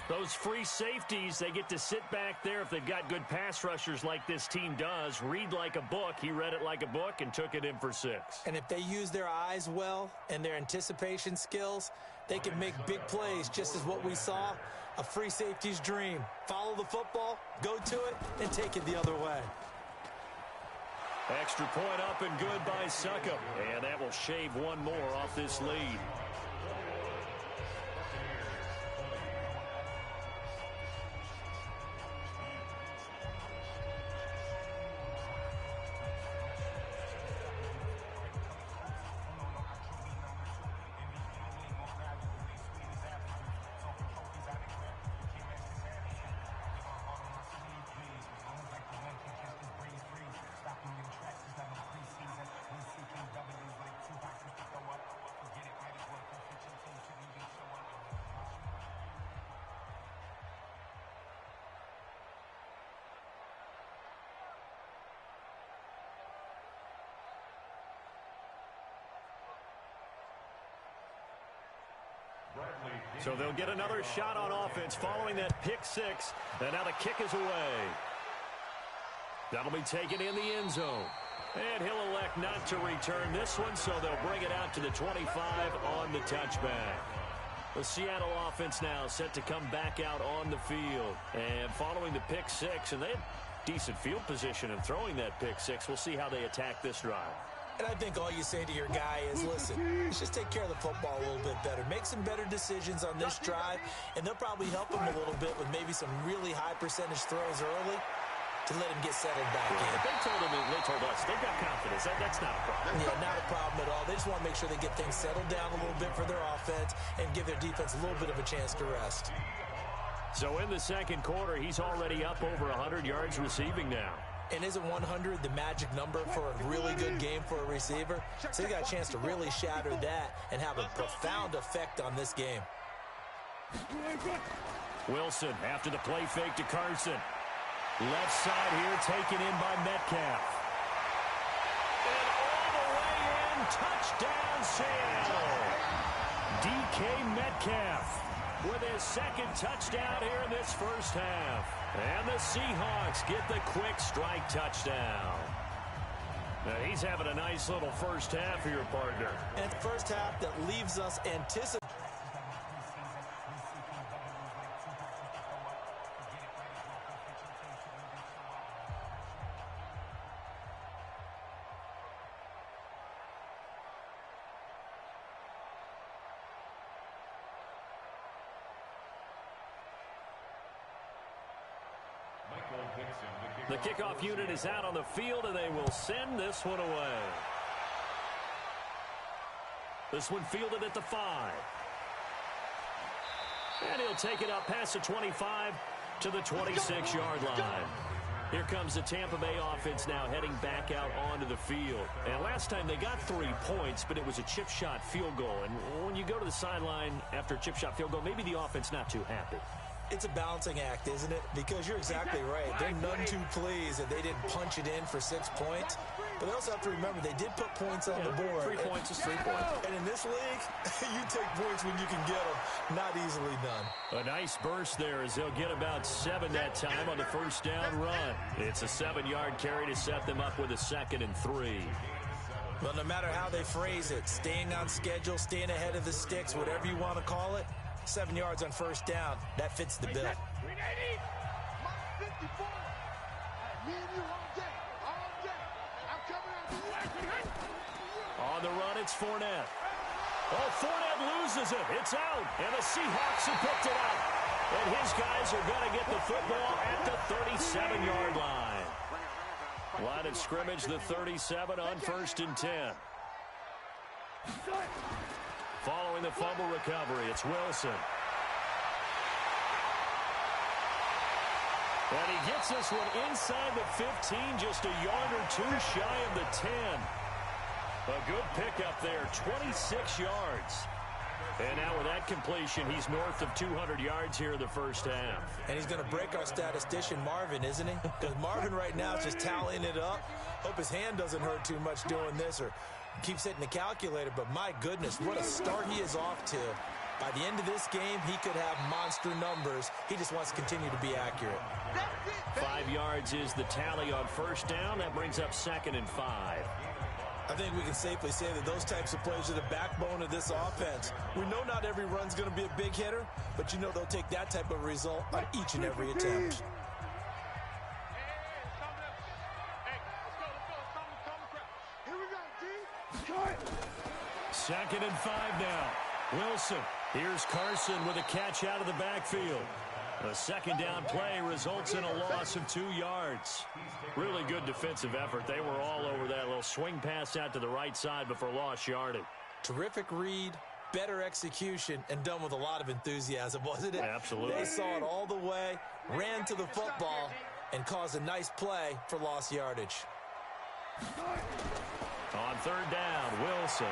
Those free safeties, they get to sit back there if they've got good pass rushers like this team does. Read like a book. He read it like a book and took it in for 6. And if they use their eyes well and their anticipation skills, they can make big plays, just as what we saw, a free safety's dream. Follow the football, go to it, and take it the other way. Extra point up and good by Succop. And that will shave one more off this lead. So they'll get another shot on offense following that pick 6. And now the kick is away. That'll be taken in the end zone. And he'll elect not to return this one, so they'll bring it out to the 25 on the touchback. The Seattle offense now set to come back out on the field. And following the pick 6, and they had decent field position in throwing that pick 6. We'll see how they attack this drive. And I think all you say to your guy is, listen, let's just take care of the football a little bit better. Make some better decisions on this drive, and they'll probably help him a little bit with maybe some really high percentage throws early to let him get settled back in. They told us they've got confidence. That's not a problem. Yeah, not a problem at all. They just want to make sure they get things settled down a little bit for their offense and give their defense a little bit of a chance to rest. So in the second quarter, he's already up over 100 yards receiving now. And isn't 100 the magic number for a really good game for a receiver? So he got a chance to really shatter that and have a profound effect on this game. Wilson after the play fake to Carson. Left side here taken in by Metcalf. And all the way in, touchdown Seattle. DK Metcalf with his second touchdown here in this first half. And the Seahawks get the quick strike touchdown. Now he's having a nice little first half here, partner. And first half that leaves us anticipating. The kickoff unit is out on the field, and they will send this one away. This one fielded at the 5. And he'll take it up past the 25 to the 26-yard line. Here comes the Tampa Bay offense now heading back out onto the field. And last time they got 3 points, but it was a chip shot field goal. And when you go to the sideline after a chip shot field goal, maybe the offense not too happy. It's a balancing act, isn't it? Because you're exactly right. They're none too pleased that they didn't punch it in for 6 points. But they also have to remember they did put points on the board. 3 points is 3 points. And in this league, you take points when you can get them. Not easily done. A nice burst there as they'll get about 7 that time on the first down run. It's a 7-yard carry to set them up with a 2nd and 3. Well, no matter how they phrase it, staying on schedule, staying ahead of the sticks, whatever you want to call it, 7 yards on first down, that fits the bill. On the run, it's Fournette. Oh, Fournette loses it. It's out. And the Seahawks have picked it up. And his guys are going to get the football at the 37-yard line. Line of scrimmage, the 37 on 1st and 10. Following the fumble recovery, it's Wilson. And he gets this one inside the 15, just a yard or 2 shy of the 10. A good pickup there, 26 yards. And now with that completion, he's north of 200 yards here in the first half. And he's going to break our statistician, Marvin, isn't he? Because Marvin right now is just tallying it up. Hope his hand doesn't hurt too much doing this or keeps hitting the calculator. But my goodness, what a start he is off to. By the end of this game, he could have monster numbers. He just wants to continue to be accurate. 5 yards is the tally on first down. That brings up 2nd and 5. I think we can safely say that those types of plays are the backbone of this offense. We know not every run's going to be a big hitter, but you know they'll take that type of result on each and every attempt. Second and 5 now. Wilson. Here's Carson with a catch out of the backfield. A second down play results in a loss of 2 yards. Really good defensive effort. They were all over that little swing pass out to the right side before lost yardage. Terrific read, better execution, and done with a lot of enthusiasm, wasn't it? Absolutely. They saw it all the way, ran to the football, and caused a nice play for lost yardage. On 3rd down, Wilson.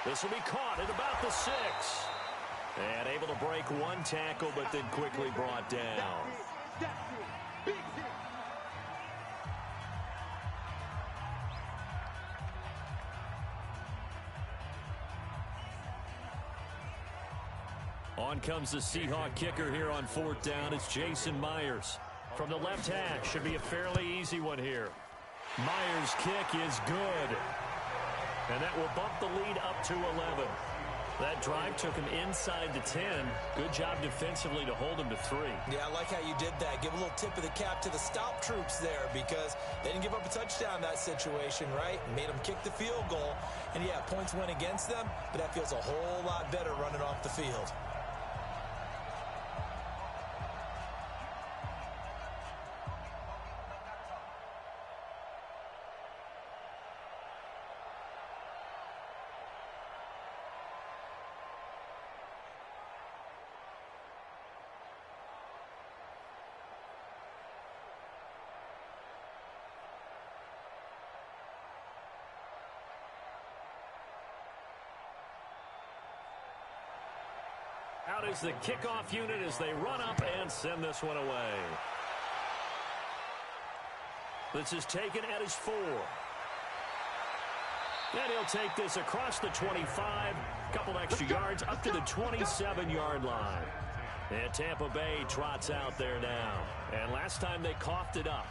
This will be caught at about the 6. And able to break 1 tackle, but then quickly brought down. On comes the Seahawk kicker here on 4th down. It's Jason Myers. From the left hash, should be a fairly easy one here. Myers' kick is good. And that will bump the lead up to 11. That drive took him inside the 10. Good job defensively to hold him to 3. Yeah, I like how you did that. Give a little tip of the cap to the stop troops there because they didn't give up a touchdown in that situation, right? Made them kick the field goal. And, yeah, points went against them, but that feels a whole lot better running off the field. Out is the kickoff unit as they run up and send this one away. This is taken at his 4. And he'll take this across the 25, couple extra yards up to the 27-yard line. And Tampa Bay trots out there now. And last time they coughed it up,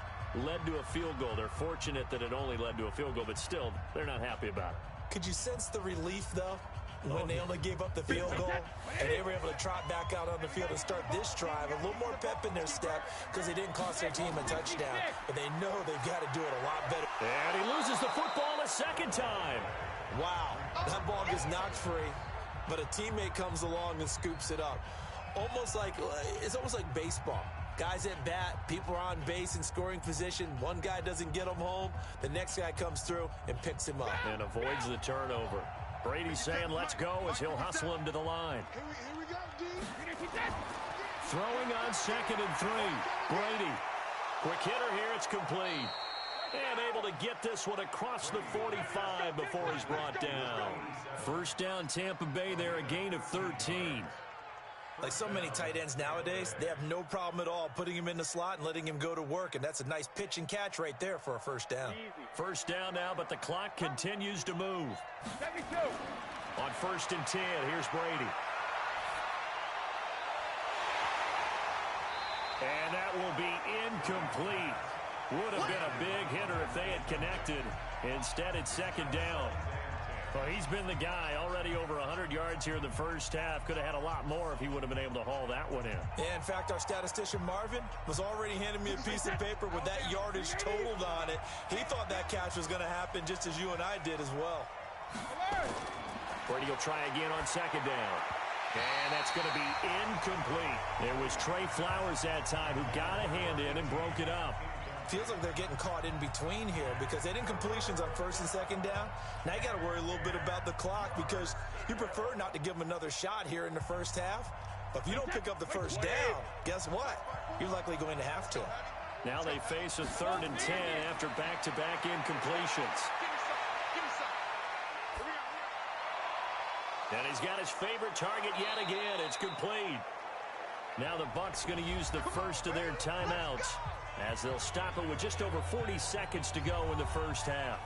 led to a field goal. They're fortunate that it only led to a field goal, but still, they're not happy about it. Could you sense the relief, though? When they only gave up the field goal and they were able to trot back out on the field and start this drive, a little more pep in their step because they didn't cost their team a touchdown. But they know they've got to do it a lot better. And he loses the football a second time. Wow, that ball gets knocked free, but a teammate comes along and scoops it up. It's almost like baseball. Guys at bat, people are on base in scoring position. One guy doesn't get him home. The next guy comes through and picks him up. And avoids the turnover. Brady's saying let's go as he'll hustle him to the line. Here we go, D. Throwing on 2nd and 3. Brady. Quick hitter here. It's complete. And able to get this one across the 45 before he's brought down. First down, Tampa Bay there, a gain of 13. Like so many tight ends nowadays, they have no problem at all putting him in the slot and letting him go to work, and that's a nice pitch and catch right there for a first down. First down now, but the clock continues to move. 72. On 1st and 10, here's Brady. And that will be incomplete. Would have been a big hitter if they had connected. Instead, it's 2nd down. Well, he's been the guy already over 100 yards here in the first half. Could have had a lot more if he would have been able to haul that one in. Yeah, in fact, our statistician Marvin was already handing me a piece of paper with that yardage totaled on it. He thought that catch was going to happen just as you and I did as well. Brady will try again on 2nd down. And that's going to be incomplete. It was Trey Flowers that time who got a hand in and broke it up. Feels like they're getting caught in between here because they didn't completions on 1st and 2nd down. Now you got to worry a little bit about the clock because you prefer not to give them another shot here in the first half. But if you don't pick up the first down, guess what? You're likely going to have to. Now they face a 3rd and 10 after back-to-back incompletions. And he's got his favorite target yet again. It's complete. Now the Bucs going to use the first of their timeouts as they'll stop it with just over 40 seconds to go in the first half.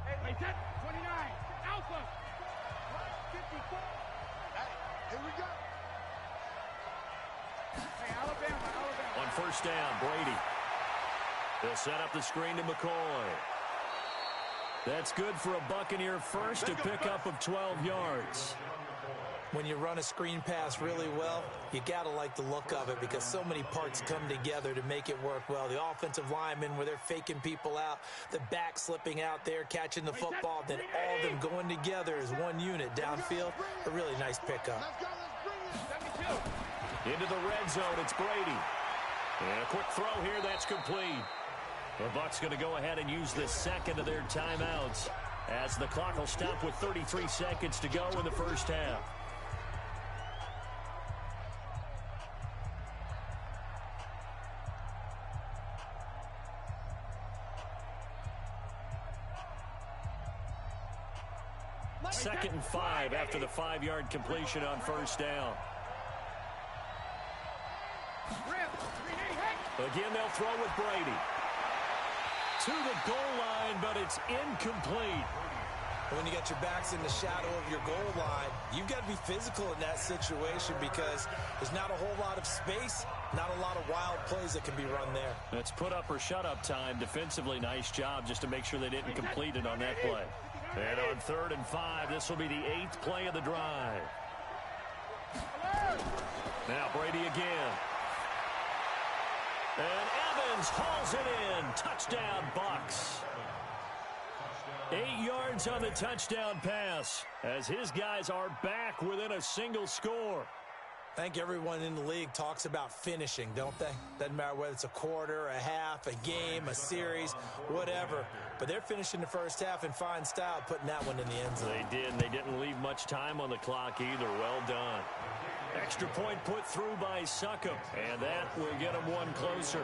Hey, 29. Alpha. 54. Here we go. Hey, Alabama. On 1st down, Brady. They'll set up the screen to McCoy. That's good for a Buccaneer first, a pickup of 12 yards. When you run a screen pass really well, you got to like the look of it because so many parts come together to make it work well. The offensive linemen where they're faking people out, the back slipping out there, catching the football, then all of them going together as one unit downfield. A really nice pickup. Into the red zone, it's Brady. And a quick throw here, that's complete. The Bucs going to go ahead and use the second of their timeouts as the clock will stop with 33 seconds to go in the first half. Second and 5 after the 5-yard completion on 1st down. Again, they'll throw with Brady. To the goal line, but it's incomplete. When you got your backs in the shadow of your goal line, you've got to be physical in that situation because there's not a whole lot of space, not a lot of wild plays that can be run there. That's put up or shut up time. Defensively, nice job just to make sure they didn't complete it on that play. And on 3rd and 5, this will be the 8th play of the drive. Now Brady again. And Evans hauls it in. Touchdown, Bucs. 8 yards on the touchdown pass as his guys are back within a single score. I think everyone in the league talks about finishing, don't they? Doesn't matter whether it's a quarter, a half, a game, a series, whatever. But they're finishing the first half in fine style, putting that one in the end zone. They did, and they didn't leave much time on the clock either. Well done. Extra point put through by Succop, and that will get them one closer.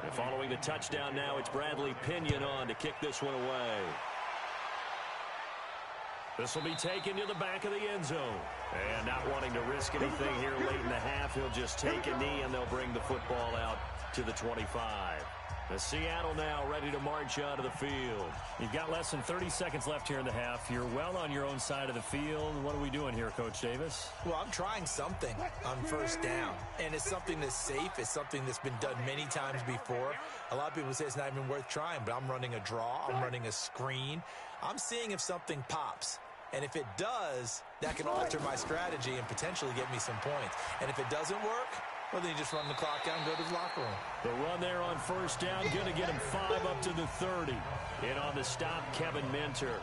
And following the touchdown now, it's Bradley Pinion on to kick this one away. This will be taken to the back of the end zone. And not wanting to risk anything here late in the half, he'll just take a knee and they'll bring the football out to the 25. Seattle now ready to march out of the field. You've got less than 30 seconds left here in the half. You're well on your own side of the field. What are we doing here, Coach Davis? Well, I'm trying something on first down, and it's something that's safe. It's something that's been done many times before. A lot of people say it's not even worth trying, but I'm running a draw. I'm running a screen. I'm seeing if something pops. And if it does, that can alter my strategy and potentially get me some points. And if it doesn't work, well, then you just run the clock out and go to the locker room. The run there on first down, going to get him 5 up to the 30. In on the stop, Kevin Minter.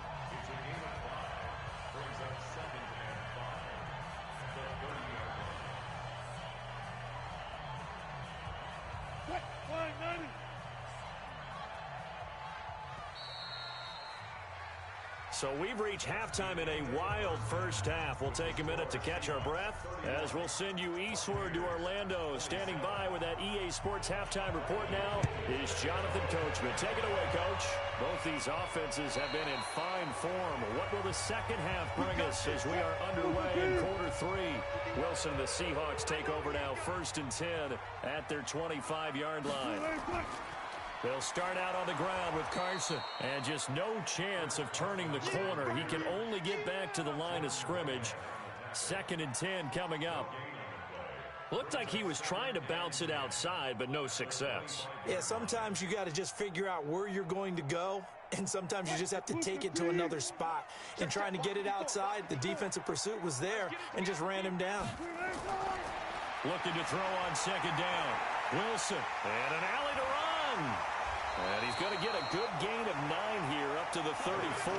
So we've reached halftime in a wild first half. We'll take a minute to catch our breath as we'll send you eastward to Orlando. Standing by with that EA Sports halftime report now is Jonathan Coachman. Take it away, Coach. Both these offenses have been in fine form. What will the second half bring us as we are underway in quarter 3? Wilson and the Seahawks take over now, 1st and 10 at their 25-yard line. They'll start out on the ground with Carson. And just no chance of turning the corner. He can only get back to the line of scrimmage. 2nd and 10 coming up. Looked like he was trying to bounce it outside, but no success. Yeah, sometimes you got to just figure out where you're going to go. And sometimes you just have to take it to another spot. And trying to get it outside, the defensive pursuit was there and just ran him down. Looking to throw on 2nd down. Wilson, and an alley to run. And he's going to get a good gain of 9 here up to the 34.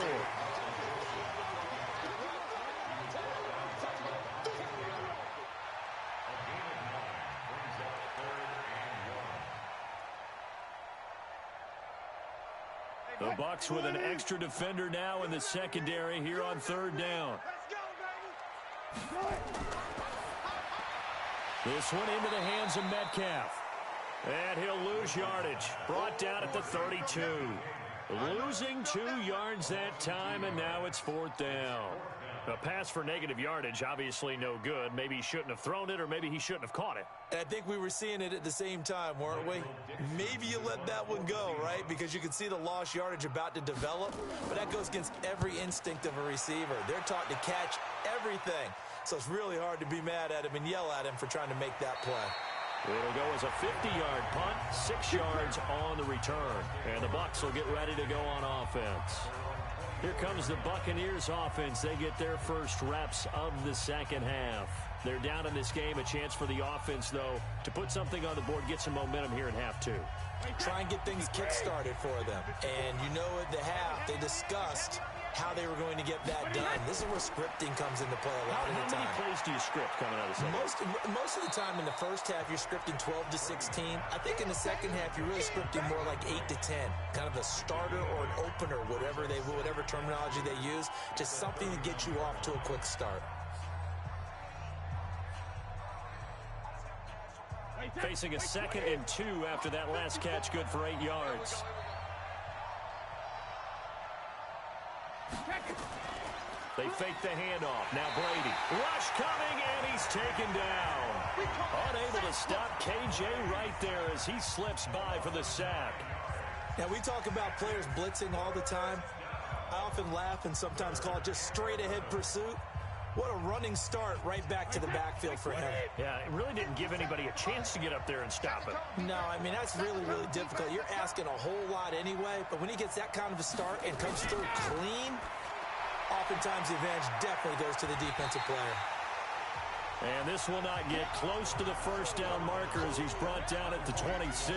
The Bucs with an extra defender now in the secondary here on 3rd down. This one into the hands of Metcalf. And he'll lose yardage. Brought down at the 32. Losing 2 yards that time, and now it's 4th down. A pass for negative yardage, obviously no good. Maybe he shouldn't have thrown it, or maybe he shouldn't have caught it. I think we were seeing it at the same time, weren't we? Maybe you let that one go, right? Because you can see the lost yardage about to develop. But that goes against every instinct of a receiver. They're taught to catch everything. So it's really hard to be mad at him and yell at him for trying to make that play. It'll go as a 50-yard punt, 6 yards on the return. And the Bucs will get ready to go on offense. Here comes the Buccaneers offense. They get their first reps of the second half. They're down in this game. A chance for the offense, though, to put something on the board, get some momentum here in half 2. Try and get things kick-started for them. And you know at the half, they discussed how they were going to get that done. This is where scripting comes into play a lot of the time. How many plays do you script coming out of the second? Most of the time in the first half, you're scripting 12 to 16. I think in the second half, you're really scripting more like 8 to 10. Kind of a starter or an opener, whatever terminology they use, just something to get you off to a quick start. Facing a 2nd and 2 after that last catch, good for 8 yards. They fake the handoff. Now Brady. Rush coming, and he's taken down. Unable to stop KJ right there as he slips by for the sack. Now, we talk about players blitzing all the time. I often laugh and sometimes call it just straight-ahead pursuit. What a running start right back to the backfield for him. Yeah, it really didn't give anybody a chance to get up there and stop it. No, I mean, that's really, really difficult. You're asking a whole lot anyway, but when he gets that kind of a start and comes through clean, oftentimes the advantage definitely goes to the defensive player. And this will not get close to the first down marker as he's brought down at the 26.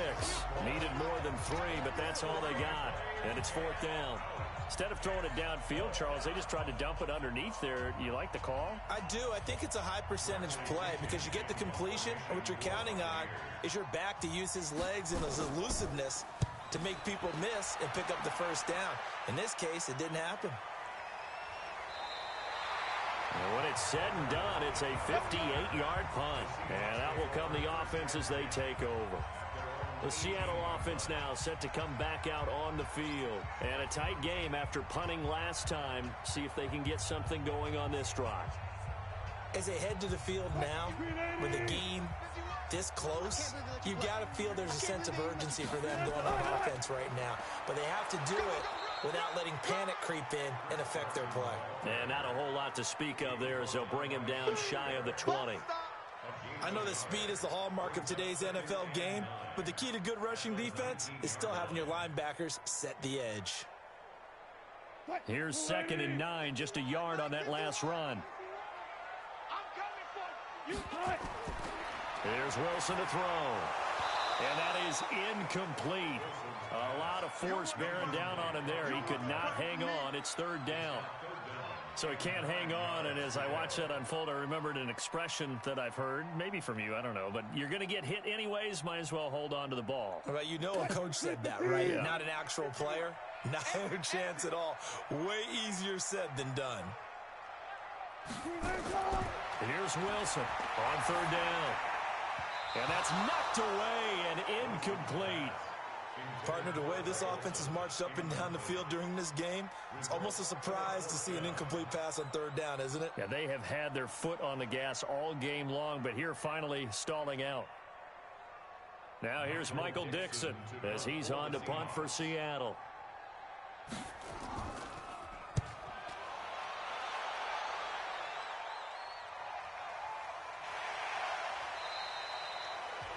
Needed more than 3, but that's all they got. And it's 4th down. Instead of throwing it downfield, Charles, they just tried to dump it underneath there. You like the call? I do. I think it's a high percentage play because you get the completion, and what you're counting on is your back to use his legs and his elusiveness to make people miss and pick up the first down. In this case, it didn't happen. And when it's said and done, it's a 58-yard punt. And out will come the offense as they take over. The Seattle offense now set to come back out on the field. And a tight game after punting last time. See if they can get something going on this drive. As they head to the field now, with the game this close, you've got to feel there's a sense of urgency for them going on offense right now. But they have to do it without letting panic creep in and affect their play. And not a whole lot to speak of there as they'll bring him down shy of the 20. I know that speed is the hallmark of today's NFL game, but the key to good rushing defense is still having your linebackers set the edge. Here's 2nd and 9, just a yard on that last run. Here's Wilson to throw. And that is incomplete. A lot of force bearing down on him there. He could not hang on. It's 3rd down. So he can't hang on, and as I watch that unfold, I remembered an expression that I've heard, maybe from you, I don't know, but you're going to get hit anyways, might as well hold on to the ball. Right, you know a coach said that, right? Yeah. Not an actual player. Not a chance at all. Way easier said than done. Here's Wilson on 3rd down. And that's knocked away and incomplete. Partner, the way this offense has marched up and down the field during this game, it's almost a surprise to see an incomplete pass on 3rd down, isn't it? Yeah, they have had their foot on the gas all game long, but here finally stalling out. Now here's Michael Dixon as he's on to punt for Seattle.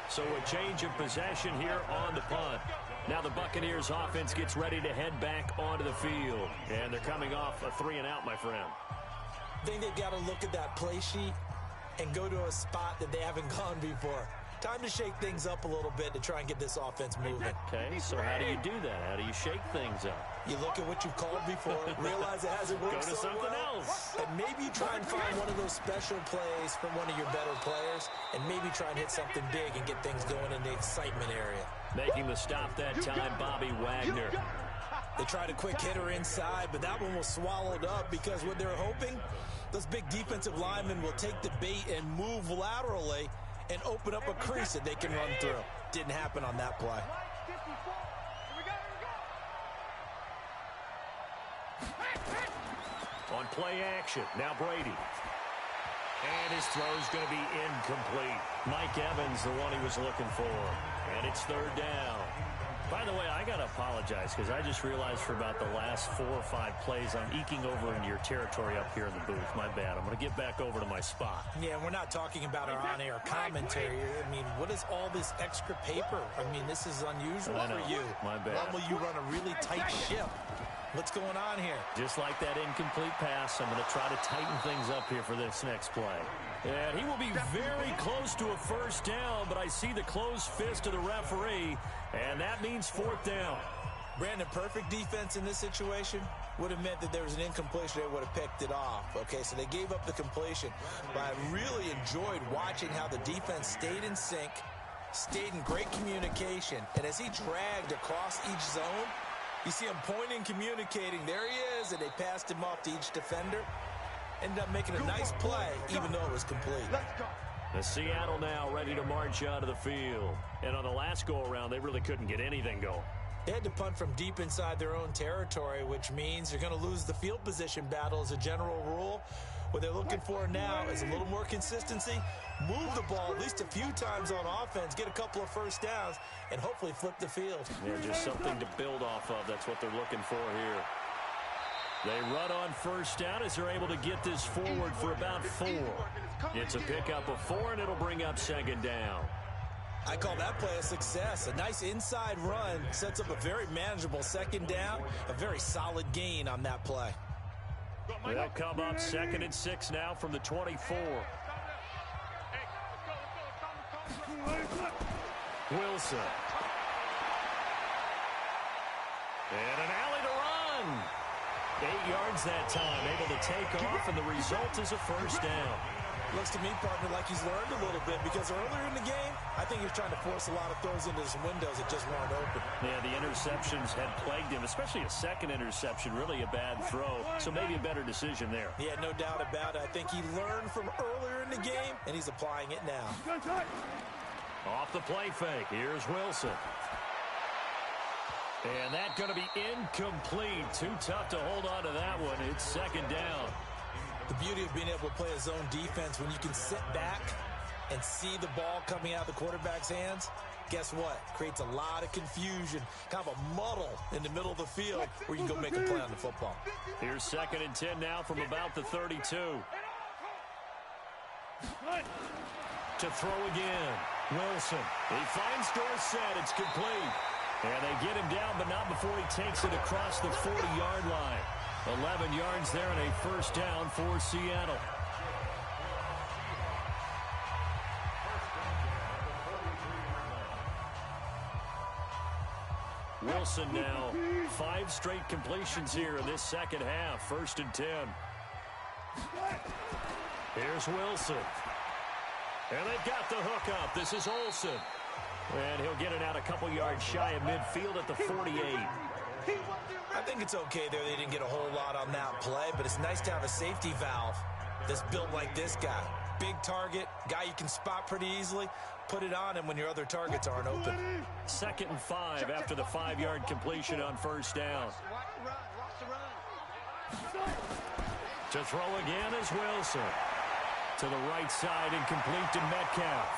So a change of possession here on the punt. Now the Buccaneers offense gets ready to head back onto the field. And they're coming off a 3-and-out, my friend. I think they've got to look at that play sheet and go to a spot that they haven't gone before. Time to shake things up a little bit to try and get this offense moving. Okay, so how do you do that? How do you shake things up? You look at what you've called before, realize it hasn't worked Go to so something well, else. and maybe you try and find one of those special plays from one of your better players, and maybe try and hit something big and get things going in the excitement area. Making the stop that time, Bobby Wagner. They tried a quick hitter inside, but that one was swallowed up because what they're hoping, those big defensive linemen will take the bait and move laterally and open up a crease that they can run through. Didn't happen on that play. On play action, now Brady. And his throw's going to be incomplete. Mike Evans, the one he was looking for. And it's 3rd down. By the way, I got to apologize because I just realized for about the last 4 or 5 plays I'm eking over into your territory up here in the booth. My bad. I'm going to get back over to my spot. Yeah, we're not talking about our on-air commentary. I mean, what is all this extra paper? I mean, this is unusual for you. My bad. Normally you run a really tight ship. What's going on here? Just like that incomplete pass, I'm going to try to tighten things up here for this next play. And he will be very close to a 1st down, but I see the closed fist of the referee, and that means 4th down. Brandon, perfect defense in this situation would have meant that there was an incompletion. They would have picked it off. Okay, so they gave up the completion. But I really enjoyed watching how the defense stayed in sync, stayed in great communication, and as he dragged across each zone, you see him pointing, communicating. There he is, and they passed him off to each defender. Ended up making a nice play, even though it was complete. The Seattle now ready to march out of the field. And on the last go-around, they really couldn't get anything going. They had to punt from deep inside their own territory, which means you're going to lose the field position battle as a general rule. What they're looking for now is a little more consistency, move the ball at least a few times on offense, get a couple of 1st downs, and hopefully flip the field. Yeah, just something to build off of. That's what they're looking for here. They run on 1st down as they're able to get this forward for about 4. It's a pickup of 4, and it'll bring up 2nd down. I call that play a success. A nice inside run sets up a very manageable 2nd down, a very solid gain on that play. They'll come up 2nd and 6 now from the 24. Wilson. And an alley to run. 8 yards that time, able to take off, and the result is a 1st down. Looks to me, partner, like he's learned a little bit because earlier in the game, I think he was trying to force a lot of throws into some windows that just weren't open. Yeah, the interceptions had plagued him, especially a 2nd interception, really a bad throw, so maybe a better decision there. Yeah, no doubt about it. I think he learned from earlier in the game, and he's applying it now. Off the play fake, here's Wilson. And that's going to be incomplete. Too tough to hold on to that one. It's 2nd down. The beauty of being able to play a zone defense, when you can sit back and see the ball coming out of the quarterback's hands, guess what? Creates a lot of confusion, kind of a muddle in the middle of the field where you can go make a play on the football. Here's 2nd and 10 now from about the 32. To throw again. Wilson. He finds Dorsett. It's complete. And they get him down, but not before he takes it across the 40-yard line. 11 yards there and a first down for Seattle. Wilson now 5 straight completions here in this second half. 1st and 10. Here's Wilson. And they've got the hook up. This is Olsen. And he'll get it out a couple yards shy of midfield at the 48. I think it's okay there. They didn't get a whole lot on that play, but it's nice to have a safety valve that's built like this guy. Big target, guy you can spot pretty easily. Put it on him when your other targets aren't open. 2nd and 5 after the 5-yard completion on first down. To throw again is Wilson. To the right side and complete to Metcalf.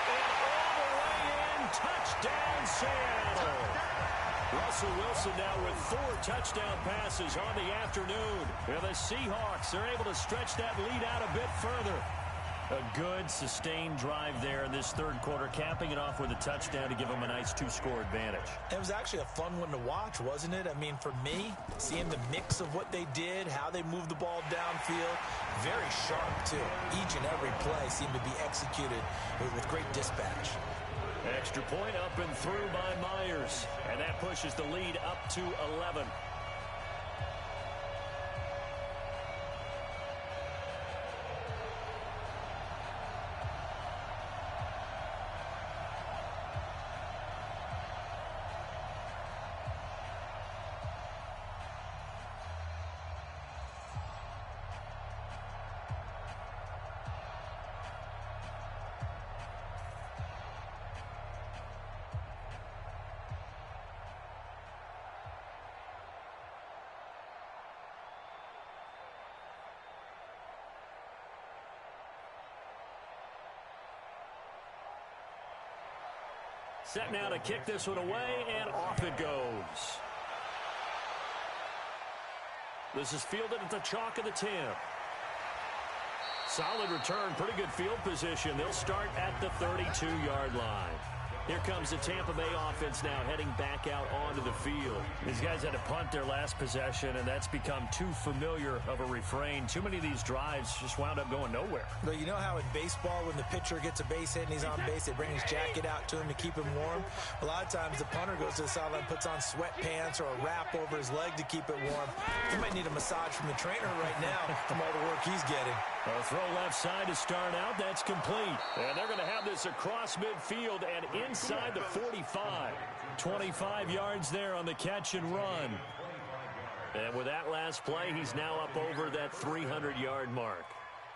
And all the way in, touchdown Seattle. Russell Wilson now with 4 touchdown passes on the afternoon. And the Seahawks are able to stretch that lead out a bit further. A good, sustained drive there in this third quarter, capping it off with a touchdown to give them a nice 2-score advantage. It was actually a fun one to watch, wasn't it? I mean, for me, seeing the mix of what they did, how they moved the ball downfield, very sharp, too. Each and every play seemed to be executed with great dispatch. Extra point up and through by Myers, and that pushes the lead up to 11. Set now to kick this one away, and off it goes. This is fielded at the chalk of the 10. Solid return, pretty good field position. They'll start at the 32-yard line. Here comes the Tampa Bay offense now heading back out onto the field. These guys had to punt their last possession, and that's become too familiar of a refrain. Too many of these drives just wound up going nowhere. But you know how in baseball, when the pitcher gets a base hit and he's on base, they bring his jacket out to him to keep him warm? A lot of times the punter goes to the sideline, puts on sweatpants or a wrap over his leg to keep it warm. He might need a massage from the trainer right now from all the work he's getting. A throw left side to start out. That's complete. And they're going to have this across midfield and inside the 45. 25 yards there on the catch and run. And with that last play, he's now up over that 300-yard mark.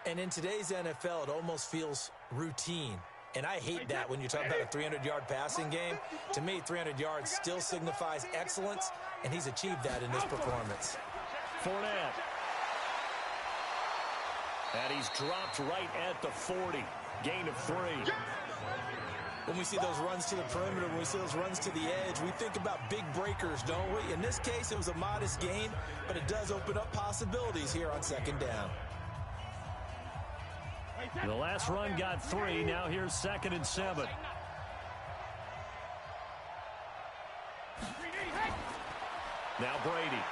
And in today's NFL, it almost feels routine. And I hate that when you're talking about a 300-yard passing game. To me, 300 yards still signifies excellence, and he's achieved that in this performance. Fournette. And he's dropped right at the 40. Gain of 3. When we see those runs to the perimeter, when we see those runs to the edge, we think about big breakers, don't we? In this case, it was a modest gain, but it does open up possibilities here on second down. The last run got 3. Now here's 2nd and 7. Now Brady.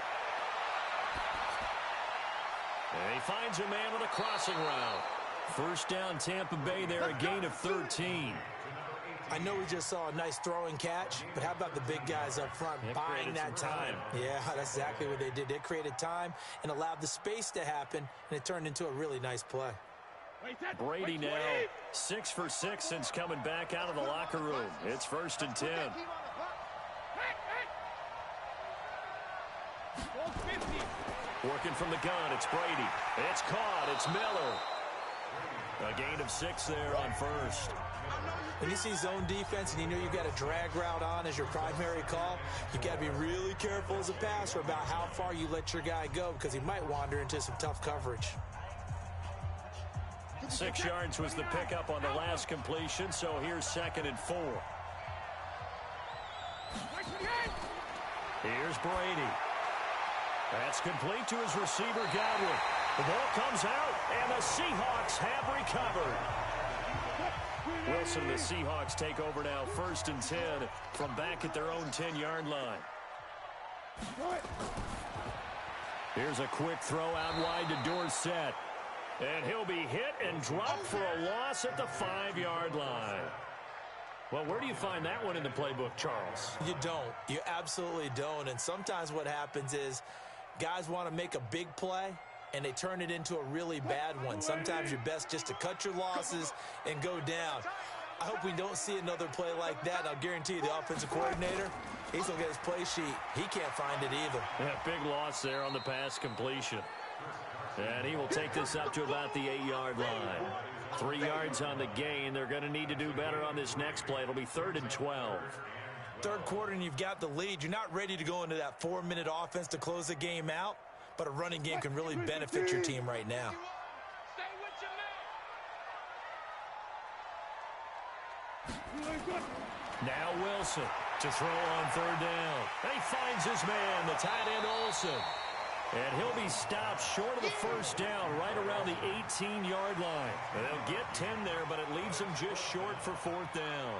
And he finds a man with a crossing route. First down, Tampa Bay there, a gain of 13. I know we just saw a nice throwing catch, but how about the big guys up front buying that time? Yeah, that's exactly what they did. They created time and allowed the space to happen, and it turned into a really nice play. Brady now 6 for 6 since coming back out of the locker room. It's 1st and 10. Working from the gun, it's Brady. It's caught, it's Miller. A gain of 6 there on first. When you see zone defense and you know you've got a drag route on as your primary call, you've got to be really careful as a passer about how far you let your guy go because he might wander into some tough coverage. 6 yards was the pickup on the last completion, so here's 2nd and 4. Here's Brady. That's complete to his receiver, Godwin. The ball comes out, and the Seahawks have recovered. Wilson and the Seahawks take over now, 1st and 10 from back at their own 10-yard line. Here's a quick throw out wide to Dorsett. And he'll be hit and dropped for a loss at the 5-yard line. Well, where do you find that one in the playbook, Charles? You don't. You absolutely don't. And sometimes what happens is guys want to make a big play, and they turn it into a really bad one. Sometimes you're best just to cut your losses and go down. I hope we don't see another play like that. I'll guarantee you the offensive coordinator, he's looking at his play sheet. He can't find it either. Yeah, big loss there on the pass completion. And he will take this up to about the 8-yard line. 3 yards on the gain. They're going to need to do better on this next play. It'll be 3rd and 12. Third quarter and you've got the lead. You're not ready to go into that 4-minute offense to close the game out, but a running game can really benefit your team right now. Now Wilson to throw on 3rd down. And he finds his man, the tight end Olsen. And he'll be stopped short of the 1st down right around the 18-yard line. And they'll get 10 there, but it leaves him just short for 4th down.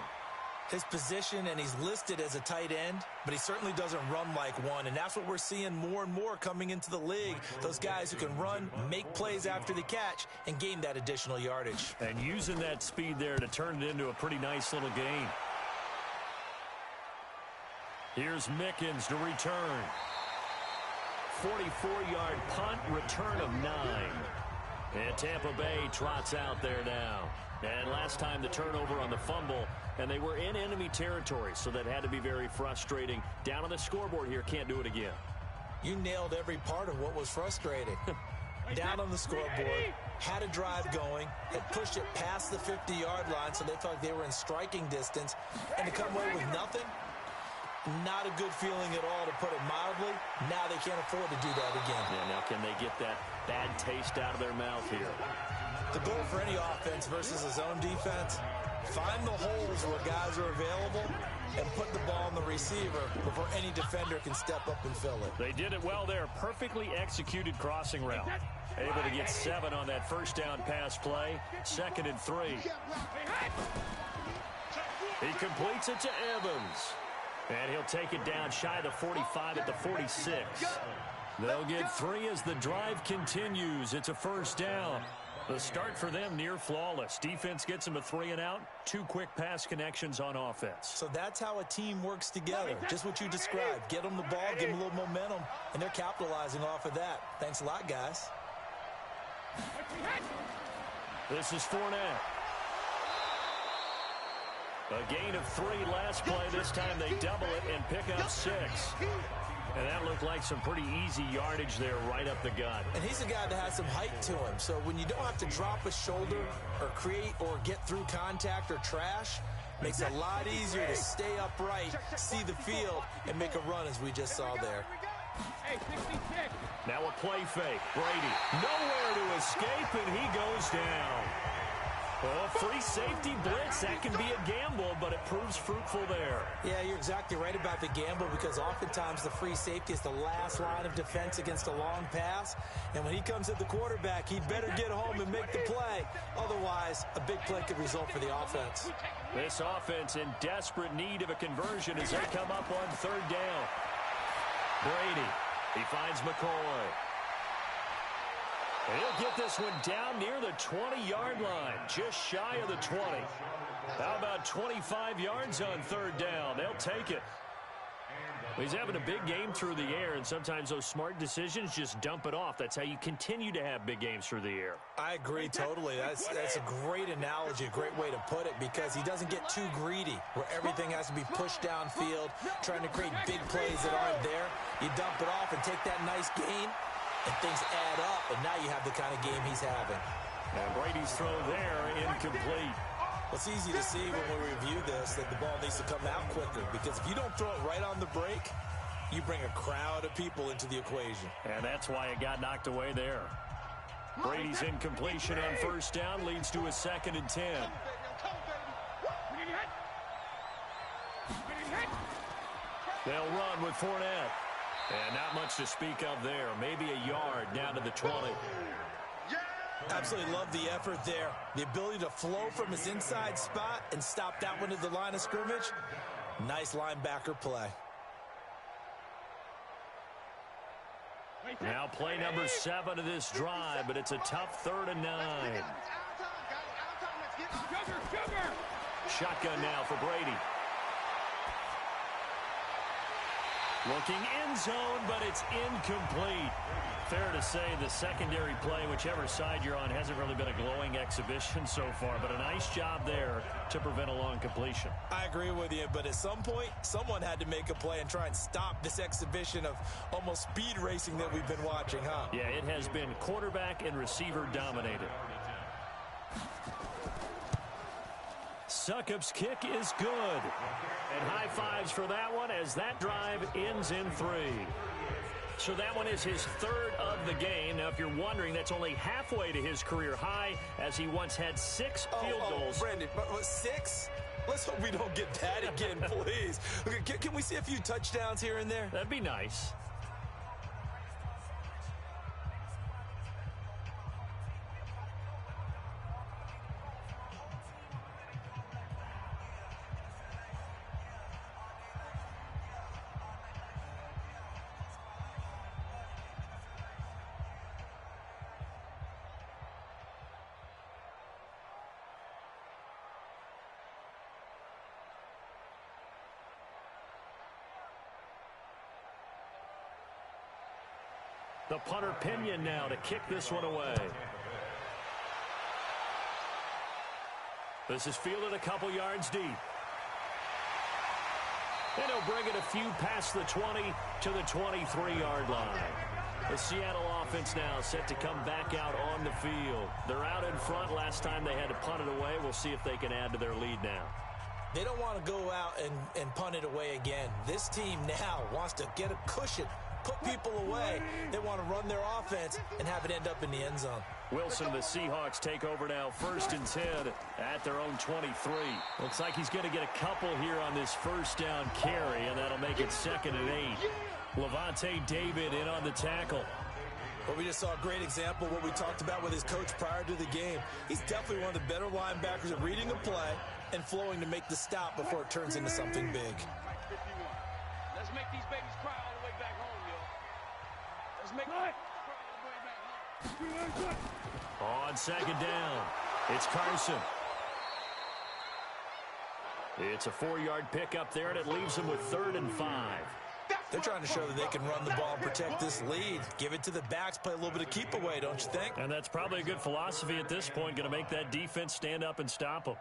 His position, and he's listed as a tight end, but he certainly doesn't run like one, and that's what we're seeing more and more coming into the league. Those guys who can run, make plays after the catch, and gain that additional yardage. And using that speed there to turn it into a pretty nice little gain. Here's Mickens to return. 44-yard punt, return of 9. And Tampa Bay trots out there now. And last time the turnover on the fumble, and they were in enemy territory, so that had to be very frustrating. Down on the scoreboard here, can't do it again. You nailed every part of what was frustrating. Down on the scoreboard, had a drive going, had pushed it past the 50-yard line, so they felt like they were in striking distance, and to come away with nothing, not a good feeling at all, to put it mildly. Now they can't afford to do that again. Yeah, now can they get that bad taste out of their mouth here? The goal for any offense versus a zone defense, find the holes where guys are available and put the ball on the receiver before any defender can step up and fill it. They did it well there. Perfectly executed crossing route. Able to get 7 on that 1st down pass play. 2nd and 3. He completes it to Evans. And he'll take it down shy of the 45 at the 46. They'll get 3 as the drive continues. It's a 1st down. The start for them near flawless. Defense gets them a 3 and out. 2 quick pass connections on offense. So that's how a team works together. Just what you described. Get them the ball, give them a little momentum, and they're capitalizing off of that. Thanks a lot, guys. This is Fournette. A gain of 3 last play. This time they double it and pick up 6. And that looked like some pretty easy yardage there right up the gut. And he's a guy that has some height to him. So when you don't have to drop a shoulder or create or get through contact or trash, makes it a lot easier to stay upright, see the field, and make a run as we just saw there. Now a play fake. Brady nowhere to escape, and he goes down. Well, free safety blitz, that can be a gamble, but it proves fruitful there. Yeah, you're exactly right about the gamble, because oftentimes the free safety is the last line of defense against a long pass. And when he comes at the quarterback, he'd better get home and make the play. Otherwise, a big play could result for the offense. This offense in desperate need of a conversion as they come up on 3rd down. Brady, he finds McCoy. He'll get this one down near the 20-yard line, just shy of the 20. How about 25 yards on 3rd down? They'll take it. He's having a big game through the air, and sometimes those smart decisions just dump it off. That's how you continue to have big games through the air. I agree totally. That's a great analogy, a great way to put it, because he doesn't get too greedy where everything has to be pushed downfield, trying to create big plays that aren't there. You dump it off and take that nice gain, and things add up, and now you have the kind of game he's having. And Brady's throw there, incomplete. It's easy to see when we review this that the ball needs to come out quicker, because if you don't throw it right on the break, you bring a crowd of people into the equation. And that's why it got knocked away there. Brady's incompletion on first down leads to a 2nd and 10. They'll run with Fournette. And not much to speak of there. Maybe a yard down to the 20. Absolutely love the effort there. The ability to flow from his inside spot and stop that one at the line of scrimmage. Nice linebacker play. Now play number 7 of this drive, but it's a tough 3rd and 9. Shotgun now for Brady. Looking end zone, but it's incomplete. Fair to say the secondary play, whichever side you're on, hasn't really been a glowing exhibition so far, but a nice job there to prevent a long completion. I agree with you, but at some point, someone had to make a play and try and stop this exhibition of almost speed racing that we've been watching, huh? Yeah, it has been quarterback and receiver dominated. Succop's kick is good. And high fives for that one as that drive ends in 3. So that one is his 3rd of the game. Now, if you're wondering, that's only halfway to his career high, as he once had 6 field goals. Brandon, but 6? Let's hope we don't get that again, please. Okay, can we see a few touchdowns here and there? That'd be nice. The punter Pinion now to kick this one away. This is fielded a couple yards deep. And he'll bring it a few past the 20 to the 23-yard line. The Seattle offense now set to come back out on the field. They're out in front. Last time they had to punt it away. We'll see if they can add to their lead now. They don't want to go out and punt it away again. This team now wants to get a cushion, put people away. They want to run their offense and have it end up in the end zone. Wilson, the Seahawks take over now, 1st and 10 at their own 23. Looks like he's going to get a couple here on this first down carry, and that'll make it 2nd and 8. Levante David in on the tackle. Well, we just saw a great example of what we talked about with his coach prior to the game. He's definitely one of the better linebackers at reading the play and flowing to make the stop before it turns into something big. Let's make these babies cry all the way back home, yo. Let's make them cry all the way back home. On 2nd down, it's Carson. It's a 4-yard pickup there, and it leaves them with 3rd and 5. They're trying to show that they can run the ball and protect this lead. Give it to the backs, play a little bit of keep away, don't you think? And that's probably a good philosophy at this point, going to make that defense stand up and stop them.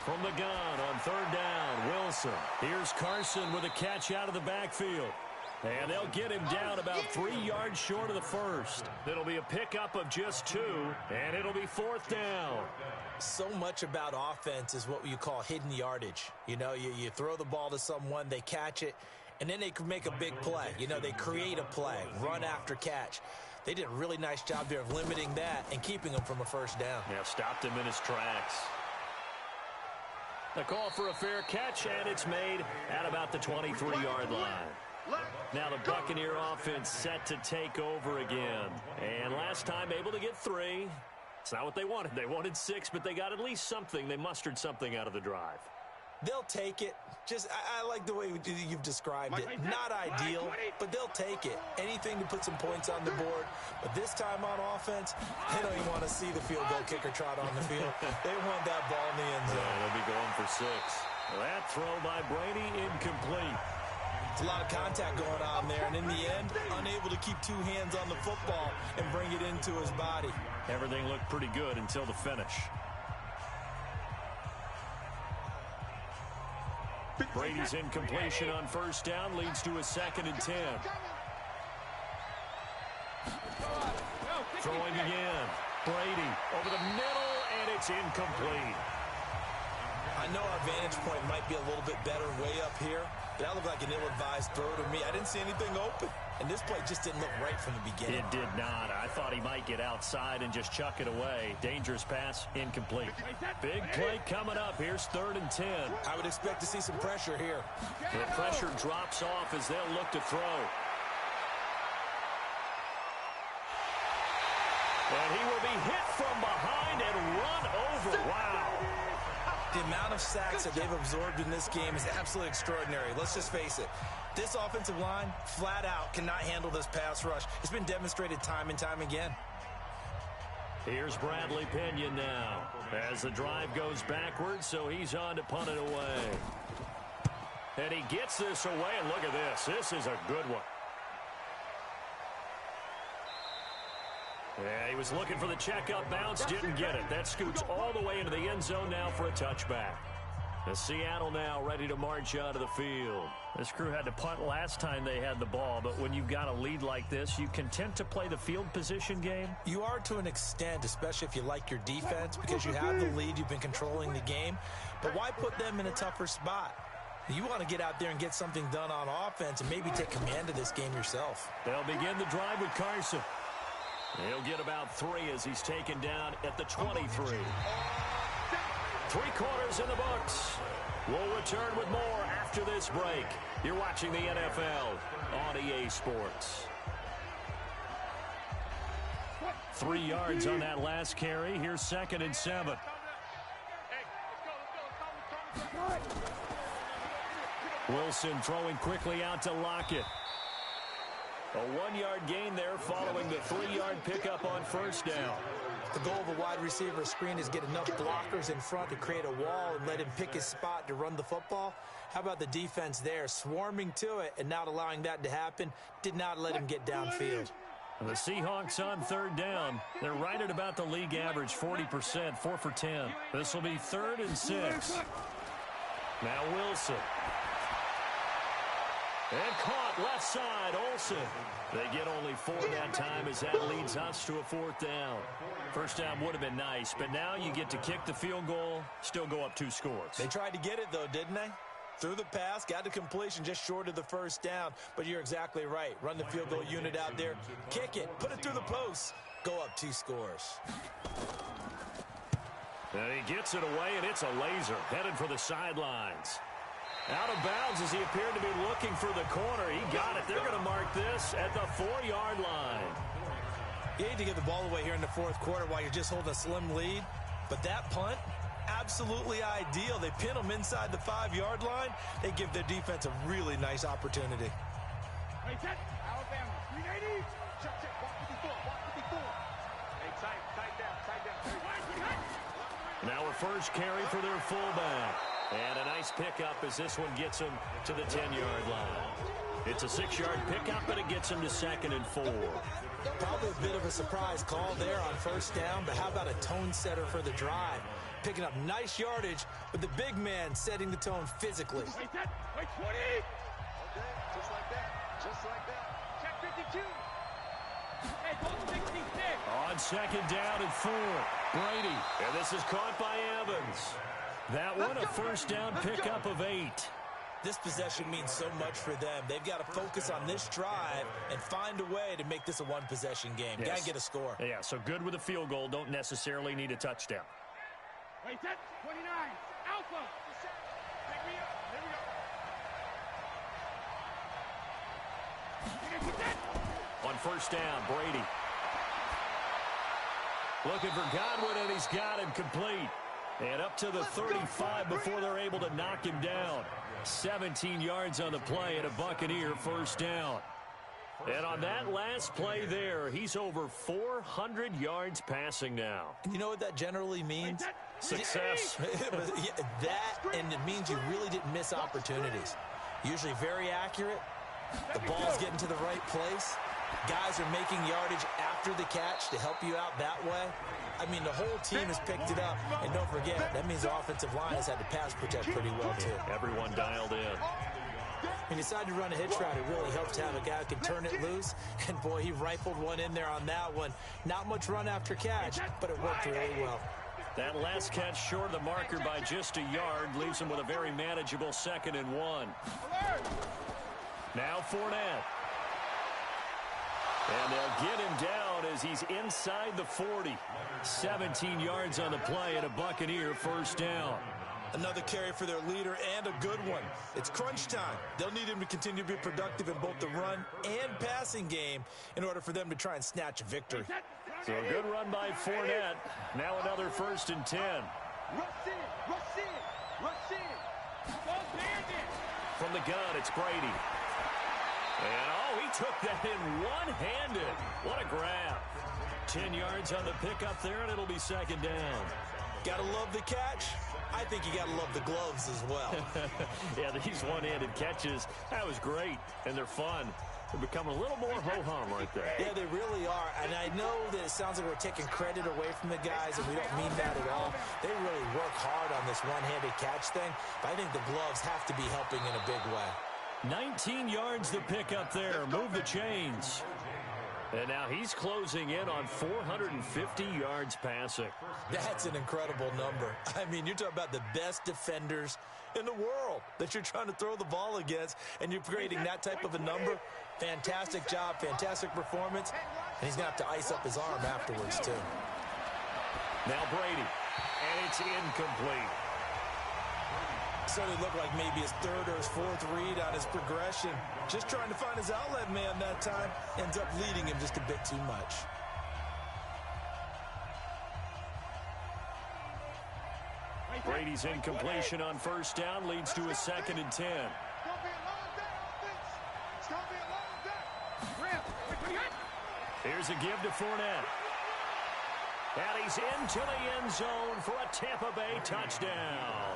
From the gun on 3rd down, Wilson. Here's Carson with a catch out of the backfield. And they'll get him down about 3 yards short of the first. It'll be a pickup of just 2, and it'll be 4th down. So much about offense is what you call hidden yardage. You know, you throw the ball to someone, they catch it, and then they can make a big play. You know, they create a play, run after catch. They did a really nice job there of limiting that and keeping him from a first down. Yeah, stopped him in his tracks. The call for a fair catch, and it's made at about the 23-yard line. Now the Buccaneer offense set to take over again. And last time able to get 3. It's not what they wanted. They wanted 6, but they got at least something. They mustered something out of the drive. They'll take it. Just, I like the way you've described it. Not ideal, but they'll take it. Anything to put some points on the board. But this time on offense, they don't even want to see the field goal kicker trot on the field. They want that ball in the end zone. Yeah, they'll be going for 6. That throw by Brady incomplete. It's a lot of contact going on there, and in the end, unable to keep 2 hands on the football and bring it into his body. Everything looked pretty good until the finish. Brady's incompletion on first down leads to a 2nd and 10. Throwing again. Brady over the middle, and it's incomplete. I know our vantage point might be a little bit better way up here, but that looked like an ill-advised throw to me. I didn't see anything open, and this play just didn't look right from the beginning. It did not. I thought he might get outside and just chuck it away. Dangerous pass, incomplete. Big play coming up. Here's 3rd and 10. I would expect to see some pressure here. The pressure drops off as they'll look to throw. And he will be hit from behind and run over. Wow. The amount of sacks that they've absorbed in this game is absolutely extraordinary. Let's just face it. This offensive line, flat out, cannot handle this pass rush. It's been demonstrated time and time again. Here's Bradley Pinion now as the drive goes backwards, so he's on to punt it away. And he gets this away, and look at this. This is a good one. Yeah, he was looking for the checkup bounce, didn't get it. That scoots all the way into the end zone now for a touchback. The Seattle now ready to march out of the field. This crew had to punt last time they had the ball, but when you've got a lead like this, you content to play the field position game? You are to an extent, especially if you like your defense, because you have the lead, you've been controlling the game. But why put them in a tougher spot? You want to get out there and get something done on offense and maybe take command of this game yourself. They'll begin the drive with Carson. He'll get about 3 as he's taken down at the 23. 3 quarters in the books. We'll return with more after this break. You're watching the NFL on EA Sports. 3 yards on that last carry. Here's 2nd and 7. Wilson throwing quickly out to Lockett. A 1-yard gain there following the 3-yard pickup on first down. The goal of a wide receiver screen is get enough blockers in front to create a wall and let him pick his spot to run the football. How about the defense there, swarming to it and not allowing that to happen? Did not let him get downfield. The Seahawks on 3rd down. They're right at about the league average, 40%, 4 for 10. This will be 3rd and 6. Now Wilson. And caught left side, Olsen. They get only 4 that time as that leads us to a 4th down. First down would have been nice, but now you get to kick the field goal, still go up 2 scores. They tried to get it, though, didn't they? Threw the pass, got the completion just short of the first down. But you're exactly right. Run the field goal unit out there. Kick it. Put it through the post. Go up 2 scores. And he gets it away, and it's a laser headed for the sidelines. Out of bounds as he appeared to be looking for the corner. He got it. They're going to mark this at the 4-yard line. You hate to give the ball away here in the 4th quarter while you're just holding a slim lead. But that punt, absolutely ideal. They pin them inside the 5-yard line. They give their defense a really nice opportunity. Alabama, 380. Check, walk 54, walk 54. Hey, tight down. Now a first carry for their fullback. And a nice pickup as this one gets him to the 10-yard line. It's a 6-yard pickup, but it gets him to 2nd and 4. Probably a bit of a surprise call there on first down, but how about a tone setter for the drive? Picking up nice yardage, but the big man setting the tone physically. Wait, 20. Okay, just like that. Check 52. Hey, go 66. On 2nd down and 4. Brady. And this is caught by Evans. That one, a first down pickup of 8. This possession means so much for them. They've got to focus on this drive and find a way to make this a one-possession game. Yes. Got to get a score. Yeah, so good with a field goal. Don't necessarily need a touchdown. Wait, 29. Alpha. Pick me up. Here we go. On first down, Brady. Looking for Godwin, and he's got him complete. And up to the 35 before they're able to knock him down. 17 yards on the play and a Buccaneer first down. And on that last play there, he's over 400 yards passing now. And you know what that generally means? Success. That, and it means you really didn't miss opportunities. Usually very accurate. The ball's getting to the right place. Guys are making yardage after the catch to help you out that way. I mean, the whole team has picked it up. And don't forget, that means the offensive line has had to pass protect pretty well, too. Everyone dialed in. When you decide to run a hitch route, it really helps to have a guy who can turn it loose. And, boy, he rifled one in there on that one. Not much run after catch, but it worked really well. That last catch short of the marker by just a yard leaves him with a very manageable 2nd and 1. Now Fournette. And they'll get him down as he's inside the 40. 17 yards on the play and a Buccaneer first down. Another carry for their leader and a good one. It's crunch time. They'll need him to continue to be productive in both the run and passing game in order for them to try and snatch a victory. So a good run by Fournette. Now another 1st and 10. From the gun, it's Brady. And, oh, he took that in one-handed. What a grab. 10 yards on the pickup there, and it'll be 2nd down. Gotta love the catch. I think you gotta love the gloves as well. Yeah, these one-handed catches, that was great, and they're fun. They become a little more ho-hum right there. Yeah, they really are. And I know that it sounds like we're taking credit away from the guys, and we don't mean that at all. They really work hard on this one-handed catch thing, but I think the gloves have to be helping in a big way. 19 yards to pick up there. Move the chains. And now he's closing in on 450 yards passing. That's an incredible number. I mean, you're talking about the best defenders in the world that you're trying to throw the ball against, and you're creating that type of a number. Fantastic job, fantastic performance, and he's going to have to ice up his arm afterwards, too. Now Brady, and it's incomplete. So it looked like maybe his 3rd or his 4th read on his progression. Just trying to find his outlet man that time. Ends up leading him just a bit too much. Brady's incompletion on 1st down leads to a 2nd and 10. Here's a give to Fournette. And he's into the end zone for a Tampa Bay touchdown.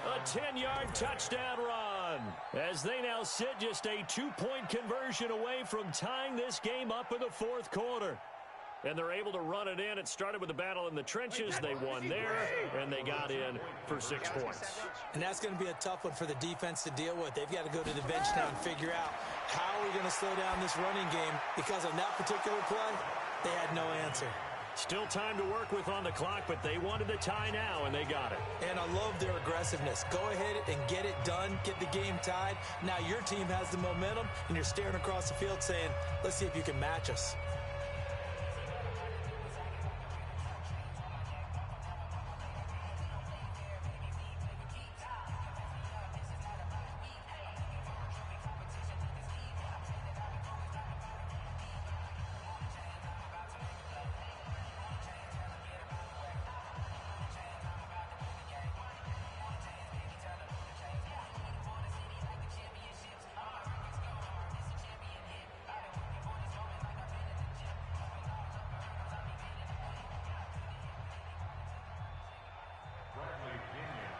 A 10-yard touchdown run as they now sit just a 2-point conversion away from tying this game up in the 4th quarter. And they're able to run it in. It started with a battle in the trenches. They won there, and they got in for 6 points. And that's going to be a tough one for the defense to deal with. They've got to go to the bench now and figure out how are we going to slow down this running game, because on that particular play, they had no answer. Still time to work with on the clock, but they wanted the tie now, and they got it. And I love their aggressiveness. Go ahead and get it done, get the game tied. Now your team has the momentum, and you're staring across the field saying, let's see if you can match us.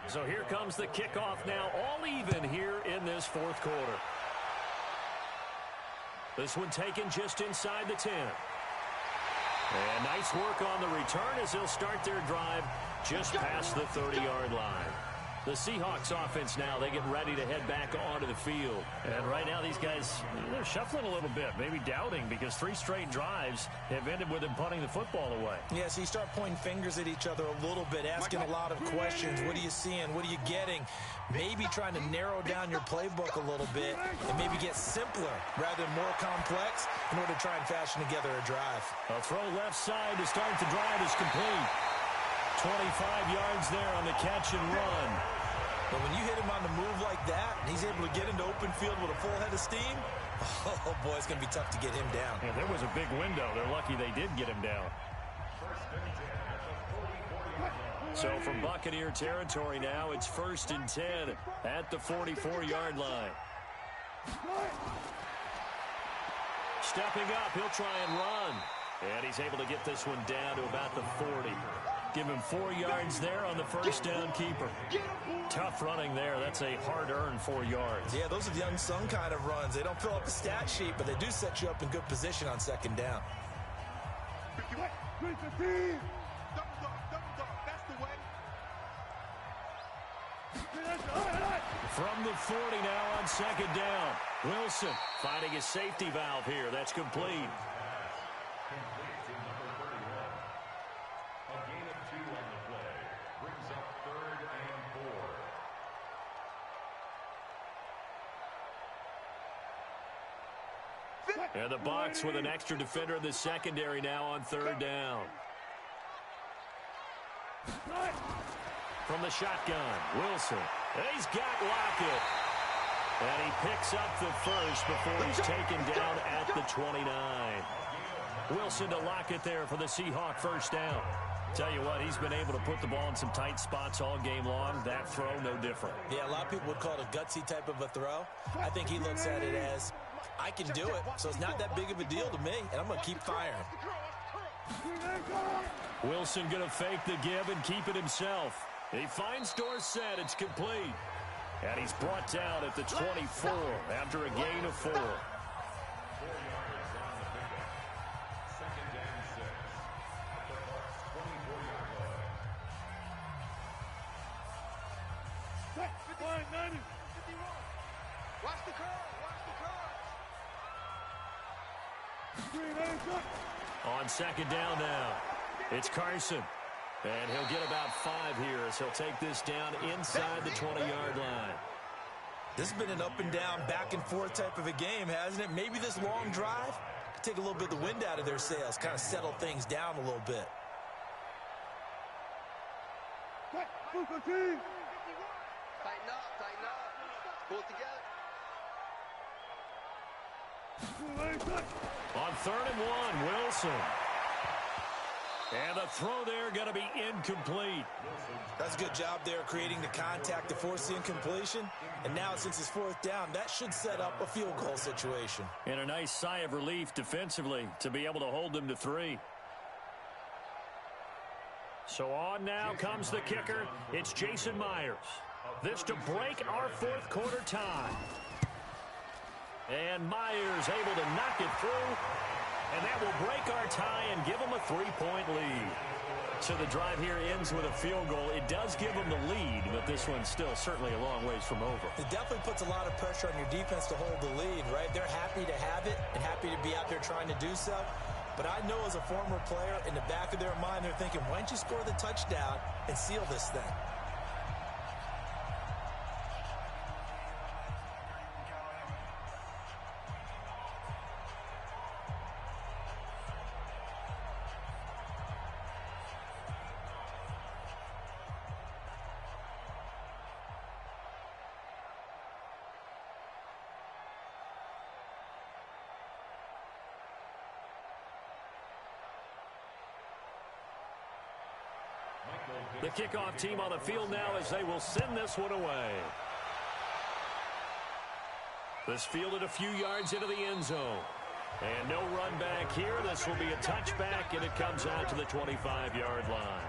So here comes the kickoff now, all even here in this 4th quarter. This one taken just inside the 10. And nice work on the return as they'll start their drive just past the 30-yard line. The Seahawks offense now, they get ready to head back onto the field. And right now these guys, they're shuffling a little bit, maybe doubting, because 3 straight drives have ended with them punting the football away. Yeah, so you start pointing fingers at each other a little bit, asking a lot of questions. What are you seeing? What are you getting? Maybe trying to narrow down your playbook a little bit and maybe get simpler rather than more complex in order to try and fashion together a drive. A throw left side to start the drive is complete. 25 yards there on the catch and run. But when you hit him on the move like that, and he's able to get into open field with a full head of steam, oh, boy, it's going to be tough to get him down. Yeah, there was a big window. They're lucky they did get him down. So from Buccaneer territory now, it's 1st and 10 at the 44-yard line. Stepping up, he'll try and run. And he's able to get this one down to about the 40. Give him 4 yards there on the first down keeper. Tough running there. That's a hard-earned 4 yards. Yeah, those are the unsung kind of runs. They don't fill up the stat sheet, but they do set you up in good position on second down. From the 40 now on second down. Wilson finding a safety valve here. That's complete. And the Bucs with an extra defender in the secondary now on third down. From the shotgun, Wilson. He's got Lockett. And he picks up the first before he's taken down at the 29. Wilson to Lockett there for the Seahawk first down. Tell you what, he's been able to put the ball in some tight spots all game long. That throw, no different. Yeah, a lot of people would call it a gutsy type of a throw. I think he looks at it as, I can do it, so it's not that big of a deal to me, and I'm going to keep firing. Wilson going to fake the give and keep it himself. He finds Dorsett. It's complete. And he's brought down at the 24 after a gain of 4. Watch the curve. On second down now, it's Carson. And he'll get about 5 here as he'll take this down inside the 20-yard line. This has been an up and down, back and forth type of a game, hasn't it? Maybe this long drive could take a little bit of the wind out of their sails, kind of settle things down a little bit. Tighten up. Pull it together. On 3rd and 1, Wilson. And the throw there going to be incomplete. That's a good job there creating the contact to force the incompletion. And now since it's 4th down, that should set up a field goal situation. And a nice sigh of relief defensively to be able to hold them to 3. So on now comes the kicker. It's Jason Myers. This to break our 4th quarter tie. And Myers able to knock it through. And that will break our tie and give them a 3-point lead. So the drive here ends with a field goal. It does give them the lead, but this one's still certainly a long ways from over. It definitely puts a lot of pressure on your defense to hold the lead, right? They're happy to have it and happy to be out there trying to do so. But I know as a former player, in the back of their mind, they're thinking, why don't you score the touchdown and seal this thing? The kickoff team on the field now as they will send this one away. This fielded a few yards into the end zone. And no run back here. This will be a touchback, and it comes out to the 25-yard line.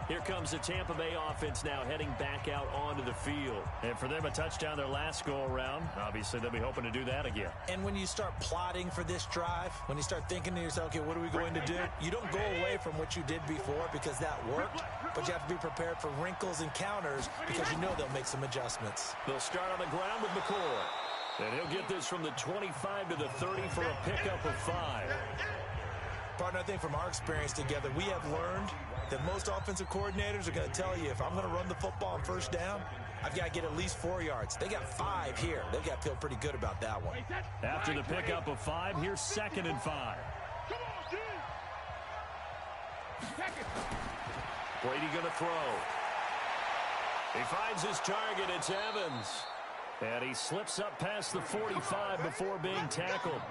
Here comes the Tampa Bay offense now heading back out onto the field. And for them, a touchdown their last go-around. Obviously, they'll be hoping to do that again. And when you start plotting for this drive, when you start thinking to yourself, okay, what are we going to do? You don't go away from what you did before because that worked, but you have to be prepared for wrinkles and counters because you know they'll make some adjustments. They'll start on the ground with McCoy. And he'll get this from the 25 to the 30 for a pickup of 5. Partner, I think from our experience together, we have learned that most offensive coordinators are going to tell you, if I'm going to run the football on first down, I've got to get at least 4 yards. They got 5 here. They've got to feel pretty good about that one. After the pickup of 5, here's 2nd and 5. Brady going to throw. He finds his target. It's Evans. And he slips up past the 45 before being tackled.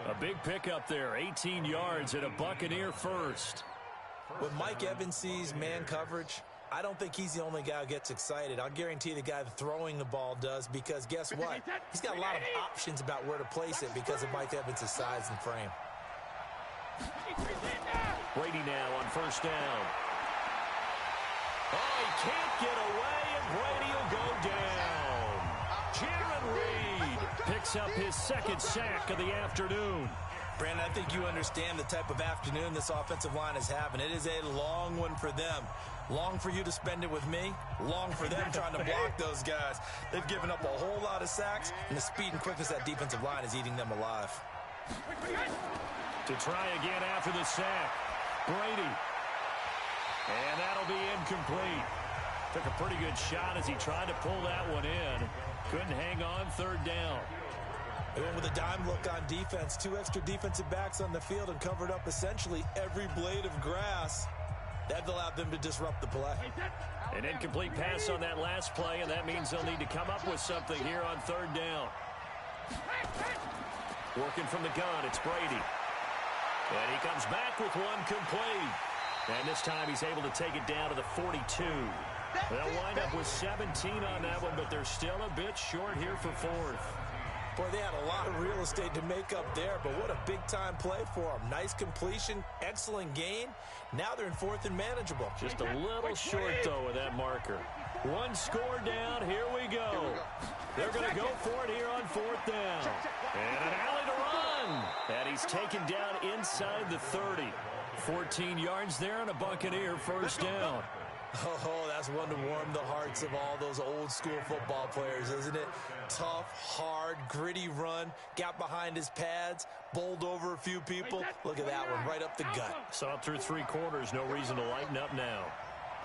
A big pickup there, 18 yards and a Buccaneer first. When Mike Evans sees man coverage, I don't think he's the only guy who gets excited. I'll guarantee the guy throwing the ball does, because guess what? He's got a lot of options about where to place it because of Mike Evans' size and frame. Brady now on first down. Oh, he can't get away, and Brady will go down. Jaron Reed picks up his second sack of the afternoon. Brandon, I think you understand the type of afternoon this offensive line is having. It is a long one for them. Long for you to spend it with me. Long for them trying to block those guys. They've given up a whole lot of sacks, and the speed and quickness of that defensive line is eating them alive. To try again after the sack, Brady. And that'll be incomplete. Took a pretty good shot as he tried to pull that one in. Couldn't hang on, third down. They went with a dime look on defense. 2 extra defensive backs on the field and covered up essentially every blade of grass. That allowed them to disrupt the play. An incomplete pass on that last play, and that means they'll need to come up with something here on third down. Working from the gun, it's Brady. And he comes back with one complete. And this time he's able to take it down to the 42. They'll wind up with 17 on that one, but they're still a bit short here for fourth. Boy, they had a lot of real estate to make up there, but what a big-time play for them. Nice completion, excellent gain. Now they're in fourth and manageable. Just a little short, though, with that marker. One score down. Here we go. They're going to go for it here on fourth down. And an alley to run. And he's taken down inside the 30. 14 yards there and a Buccaneer first down. Oh, that's one to warm the hearts of all those old-school football players, isn't it? Tough, hard, gritty run, got behind his pads, bowled over a few people. Look at that one, right up the gut. Saw it through 3 quarters, no reason to lighten up now.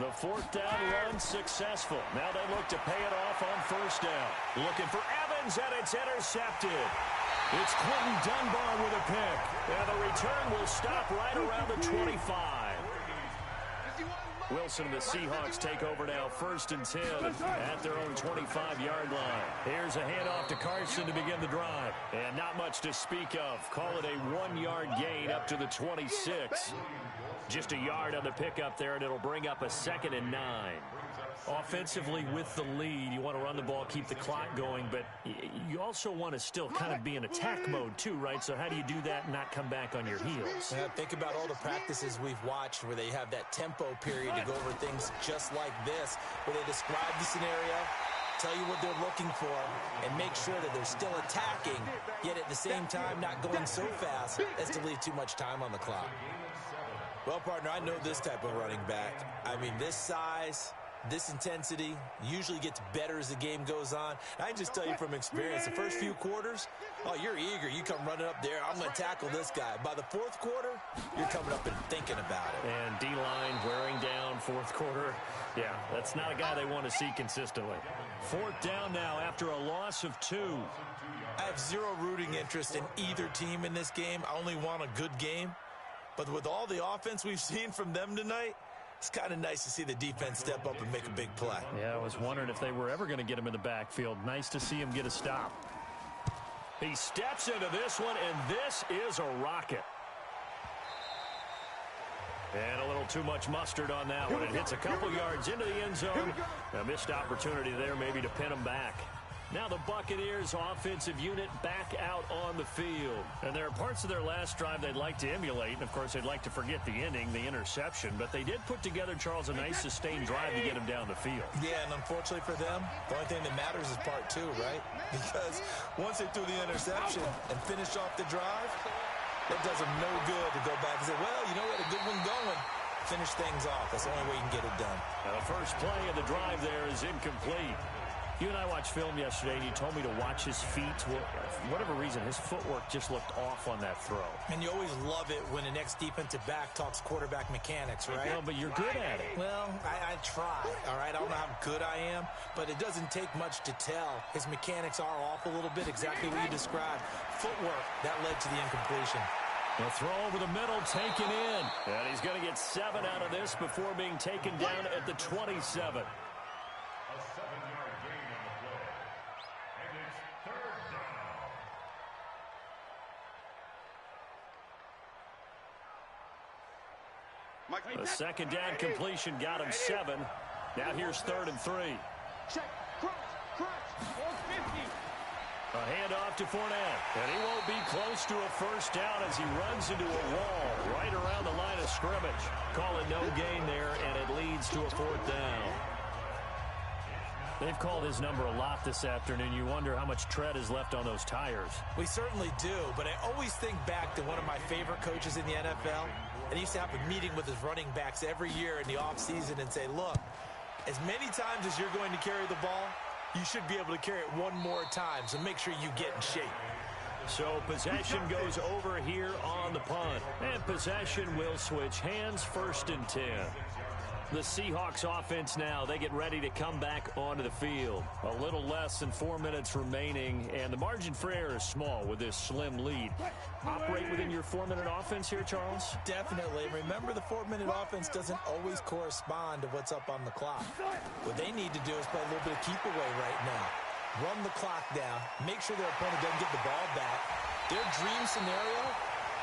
The fourth down run successful. Now they look to pay it off on first down. Looking for Evans, and it's intercepted. It's Quentin Dunbar with a pick. And the return will stop right around the 25. Wilson and the Seahawks take over now, 1st and 10 at their own 25-yard line. Here's a handoff to Carson to begin the drive. And not much to speak of. Call it a 1-yard gain up to the 26. Just a yard on the pickup there, and it'll bring up a 2nd and 9. Offensively with the lead, you want to run the ball, keep the clock going, but you also want to still kind of be in attack mode too, right? So how do you do that and not come back on your heels? Yeah, think about all the practices we've watched where they have that tempo period to go over things just like this, where they describe the scenario, tell you what they're looking for, and make sure that they're still attacking, yet at the same time not going so fast as to leave too much time on the clock. Well, partner, I know this type of running back. I mean, this size, this intensity usually gets better as the game goes on. I can just tell you from experience, the first few quarters, oh, you're eager. You come running up there, I'm going to tackle this guy. By the 4th quarter, you're coming up and thinking about it. And D-line wearing down 4th quarter. Yeah, that's not a guy they want to see consistently. 4th down now after a loss of 2. I have zero rooting interest in either team in this game. I only want a good game. But with all the offense we've seen from them tonight, it's kind of nice to see the defense step up and make a big play. Yeah, I was wondering if they were ever going to get him in the backfield. Nice to see him get a stop. He steps into this one, and this is a rocket. And a little too much mustard on that one. It hits a couple yards into the end zone. A missed opportunity there maybe to pin him back. Now the Buccaneers offensive unit back out on the field. And there are parts of their last drive they'd like to emulate. And, of course, they'd like to forget the inning, the interception. But they did put together, Charles, a nice sustained drive to get him down the field. Yeah, and unfortunately for them, the only thing that matters is part 2, right? Because once they threw the interception and finished off the drive, that does them no good to go back and say, well, you know what, a good one going. Finish things off. That's the only way you can get it done. Now, the first play of the drive there is incomplete. You and I watched film yesterday, and you told me to watch his feet. For whatever reason, his footwork just looked off on that throw. And you always love it when the next defensive back talks quarterback mechanics, right? No, but you're good at it. Well, I try, all right? I don't know how good I am, but it doesn't take much to tell. His mechanics are off a little bit, exactly what you described. Footwork, that led to the incompletion. The throw over the middle, taken in. And he's going to get 7 out of this before being taken down at the 27. The second down completion got him 7. Now here's 3rd and 3. Check, crunch, 450. A handoff to Fournette. And he won't be close to a first down as he runs into a wall right around the line of scrimmage. Call it no gain there, and it leads to a fourth down. They've called his number a lot this afternoon. You wonder how much tread is left on those tires. We certainly do, but I always think back to one of my favorite coaches in the NFL, and he used to have a meeting with his running backs every year in the offseason and say, look, as many times as you're going to carry the ball, you should be able to carry it one more time, so make sure you get in shape. So possession goes over here on the punt. And possession will switch hands, 1st and 10. The Seahawks offense now, they get ready to come back onto the field. A little less than 4 minutes remaining, and the margin for error is small with this slim lead. Operate within your 4-minute offense here, Charles? Definitely. Remember, the 4-minute offense doesn't always correspond to what's up on the clock. What they need to do is play a little bit of keep away right now. Run the clock down, make sure their opponent doesn't get the ball back. Their dream scenario,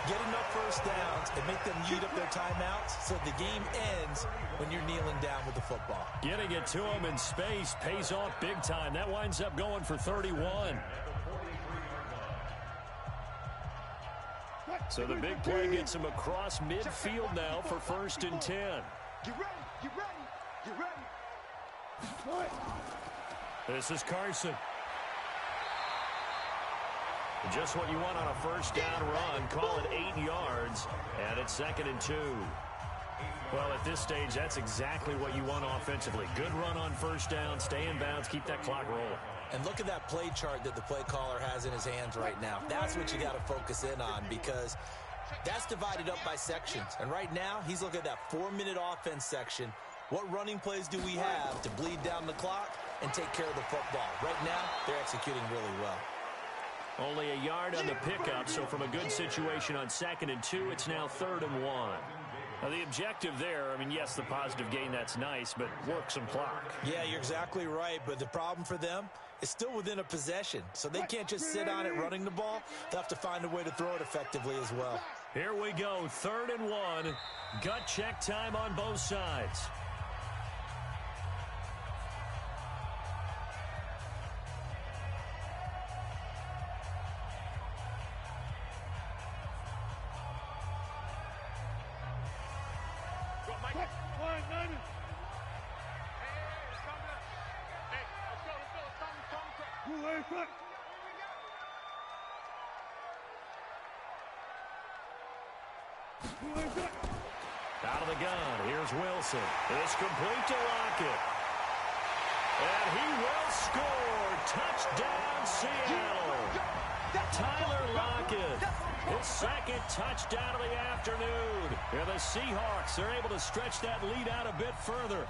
get enough first downs and make them eat up their timeouts so the game ends when you're kneeling down with the football. Getting it to him in space pays off big time. That winds up going for 31. So the big play gets him across midfield now for 1st and 10. Get ready, get ready, get ready. This is Carson. Just what you want on a first down run. Call it 8 yards, and it's 2nd and 2. Well, at this stage, that's exactly what you want offensively. Good run on first down, stay in bounds, keep that clock rolling. And look at that play chart that the play caller has in his hands right now. That's what you got to focus in on, because that's divided up by sections. And right now, he's looking at that 4-minute offense section. What running plays do we have to bleed down the clock and take care of the football? Right now, they're executing really well. Only a yard on the pickup, so from a good situation on 2nd and 2, it's now 3rd and 1. Now, the objective there, I mean, yes, the positive gain, that's nice, but work some clock. Yeah, you're exactly right, but the problem for them is still within a possession, so they can't just sit on it running the ball. They'll have to find a way to throw it effectively as well. Here we go, 3rd and 1. Gut check time on both sides. Out of the gun, here's Wilson. It's complete to Lockett. And he will score. Touchdown, Seattle. Tyler Lockett, his 2nd touchdown of the afternoon. And the Seahawks are able to stretch that lead out a bit further.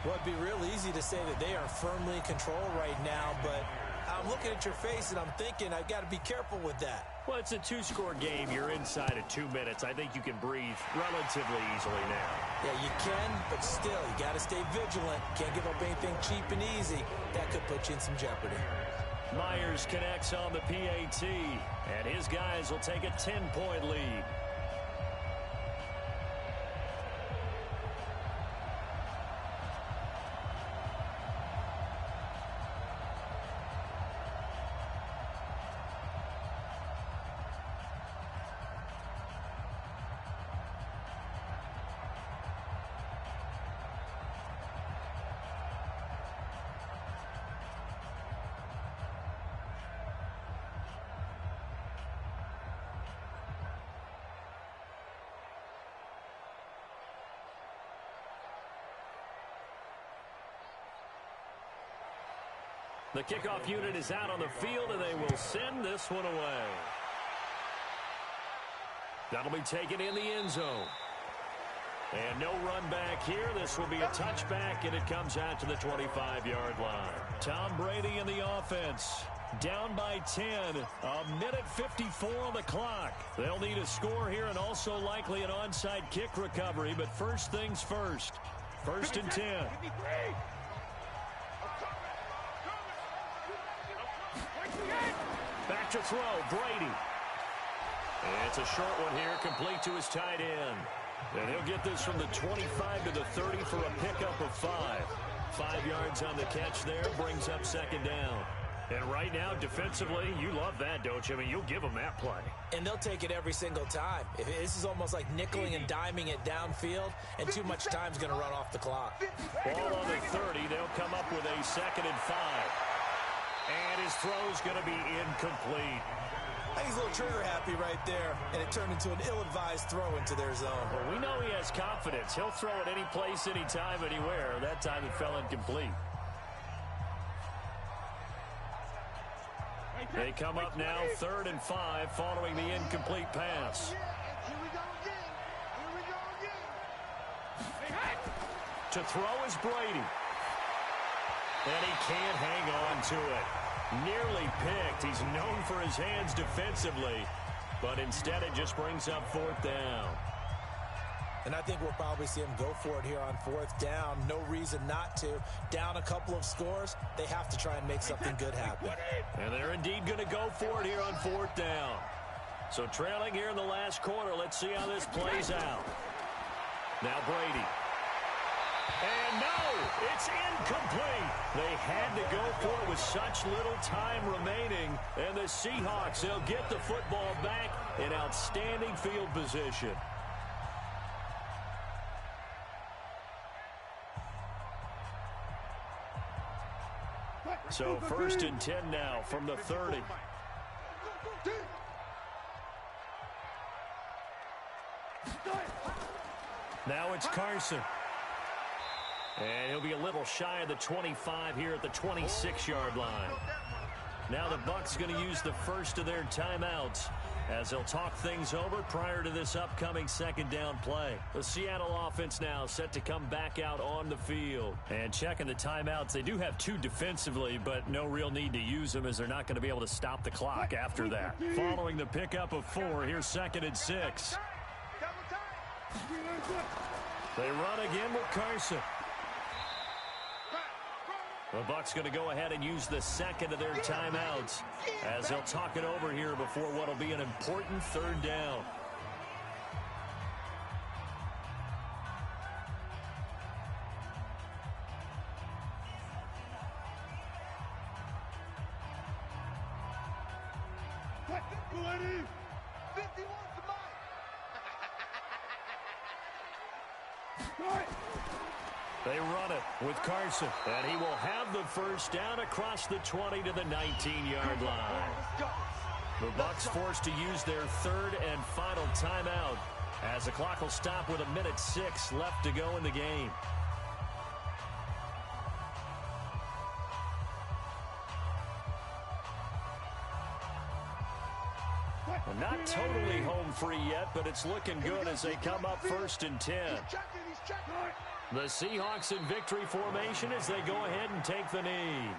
Well, it'd be real easy to say that they are firmly in control right now, but I'm looking at your face and I'm thinking I've got to be careful with that. Well, it's a 2-score game. You're inside of 2 minutes. I think you can breathe relatively easily now. Yeah, you can, but still, you got to stay vigilant. Can't give up anything cheap and easy. That could put you in some jeopardy. Myers connects on the PAT, and his guys will take a 10-point lead. The kickoff unit is out on the field, and they will send this one away. That'll be taken in the end zone. And no run back here. This will be a touchback, and it comes out to the 25-yard line. Tom Brady in the offense. Down by 10. A minute 54 on the clock. They'll need a score here and also likely an onside kick recovery, but first things first. 1st and 10. Back to throw, Brady. And it's a short one here, complete to his tight end. And he'll get this from the 25 to the 30 for a pickup of 5. 5 yards on the catch there, brings up 2nd down. And right now, defensively, you love that, don't you? I mean, you'll give them that play. And they'll take it every single time. This is almost like nickeling and diming it downfield, and too much time's going to run off the clock. Ball on the 30. They'll come up with a 2nd and 5. And his throw's going to be incomplete. I think he's a little trigger happy right there, and it turned into an ill-advised throw into their zone. Well, we know he has confidence. He'll throw it any place, anytime, anywhere. That time it fell incomplete. They come up now 3rd and 5 following the incomplete pass. Here we go again. Here we go again. To throw is Brady. And he can't hang on to it. Nearly picked. He's known for his hands defensively, but instead it just brings up 4th down. And I think we'll probably see him go for it here on 4th down. No reason not to. Down a couple of scores, they have to try and make something good happen. And they're indeed going to go for it here on 4th down. So trailing here in the last quarter, let's see how this plays out. Now Brady. And no, it's incomplete. They had to go for it with such little time remaining. And the Seahawks, they'll get the football back in outstanding field position. So 1st and 10 now from the 30. Now it's Carson. And he'll be a little shy of the 25 here at the 26-yard line. Now the Bucs going to use the first of their timeouts as they'll talk things over prior to this upcoming 2nd down play. The Seattle offense now set to come back out on the field. And checking the timeouts, they do have 2 defensively, but no real need to use them as they're not going to be able to stop the clock after that. Following the pickup of 4, here's 2nd and 6. They run again with Carson. The Bucs going to go ahead and use the 2nd of their timeouts as they'll talk it over here before what will be an important 3rd down. They run it with Carson, and he will have the first down across the 20 to the 19-yard line. The Bucs forced to use their 3rd and final timeout as the clock will stop with 1:06 left to go in the game. Well, not totally home free yet, but it's looking good as they come up 1st and 10. The Seahawks in victory formation as they go ahead and take the knee.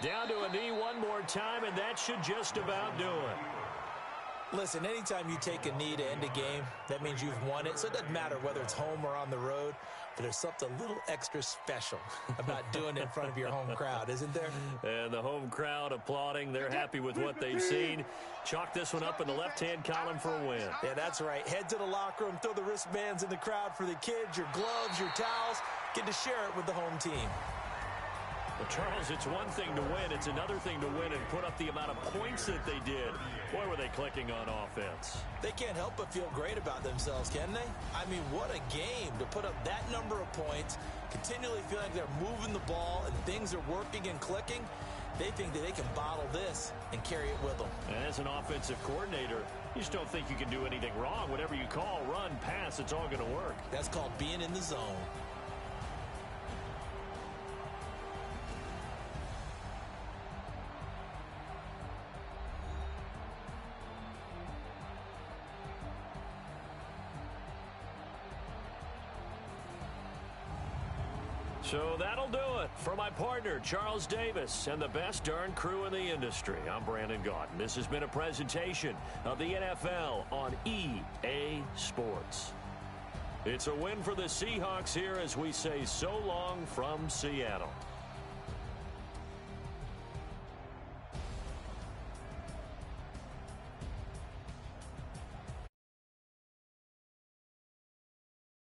Down to a knee one more time, and that should just about do it. Listen, anytime you take a knee to end a game, that means you've won it. So it doesn't matter whether it's home or on the road, but there's something a little extra special about doing it in front of your home crowd, isn't there? And the home crowd applauding. They're happy with what they've seen. Chalk this one up in the left-hand column for a win. Yeah, that's right. Head to the locker room, throw the wristbands in the crowd for the kids, your gloves, your towels. Get to share it with the home team. Well, Charles, it's one thing to win. It's another thing to win and put up the amount of points that they did. Boy, were they clicking on offense. They can't help but feel great about themselves, can they? I mean, what a game to put up that number of points, continually feel like they're moving the ball and things are working and clicking. They think that they can bottle this and carry it with them. And as an offensive coordinator, you just don't think you can do anything wrong. Whatever you call, run, pass, it's all going to work. That's called being in the zone. So that'll do it for my partner, Charles Davis, and the best darn crew in the industry. I'm Brandon Gaudin. This has been a presentation of the NFL on EA Sports. It's a win for the Seahawks here as we say so long from Seattle.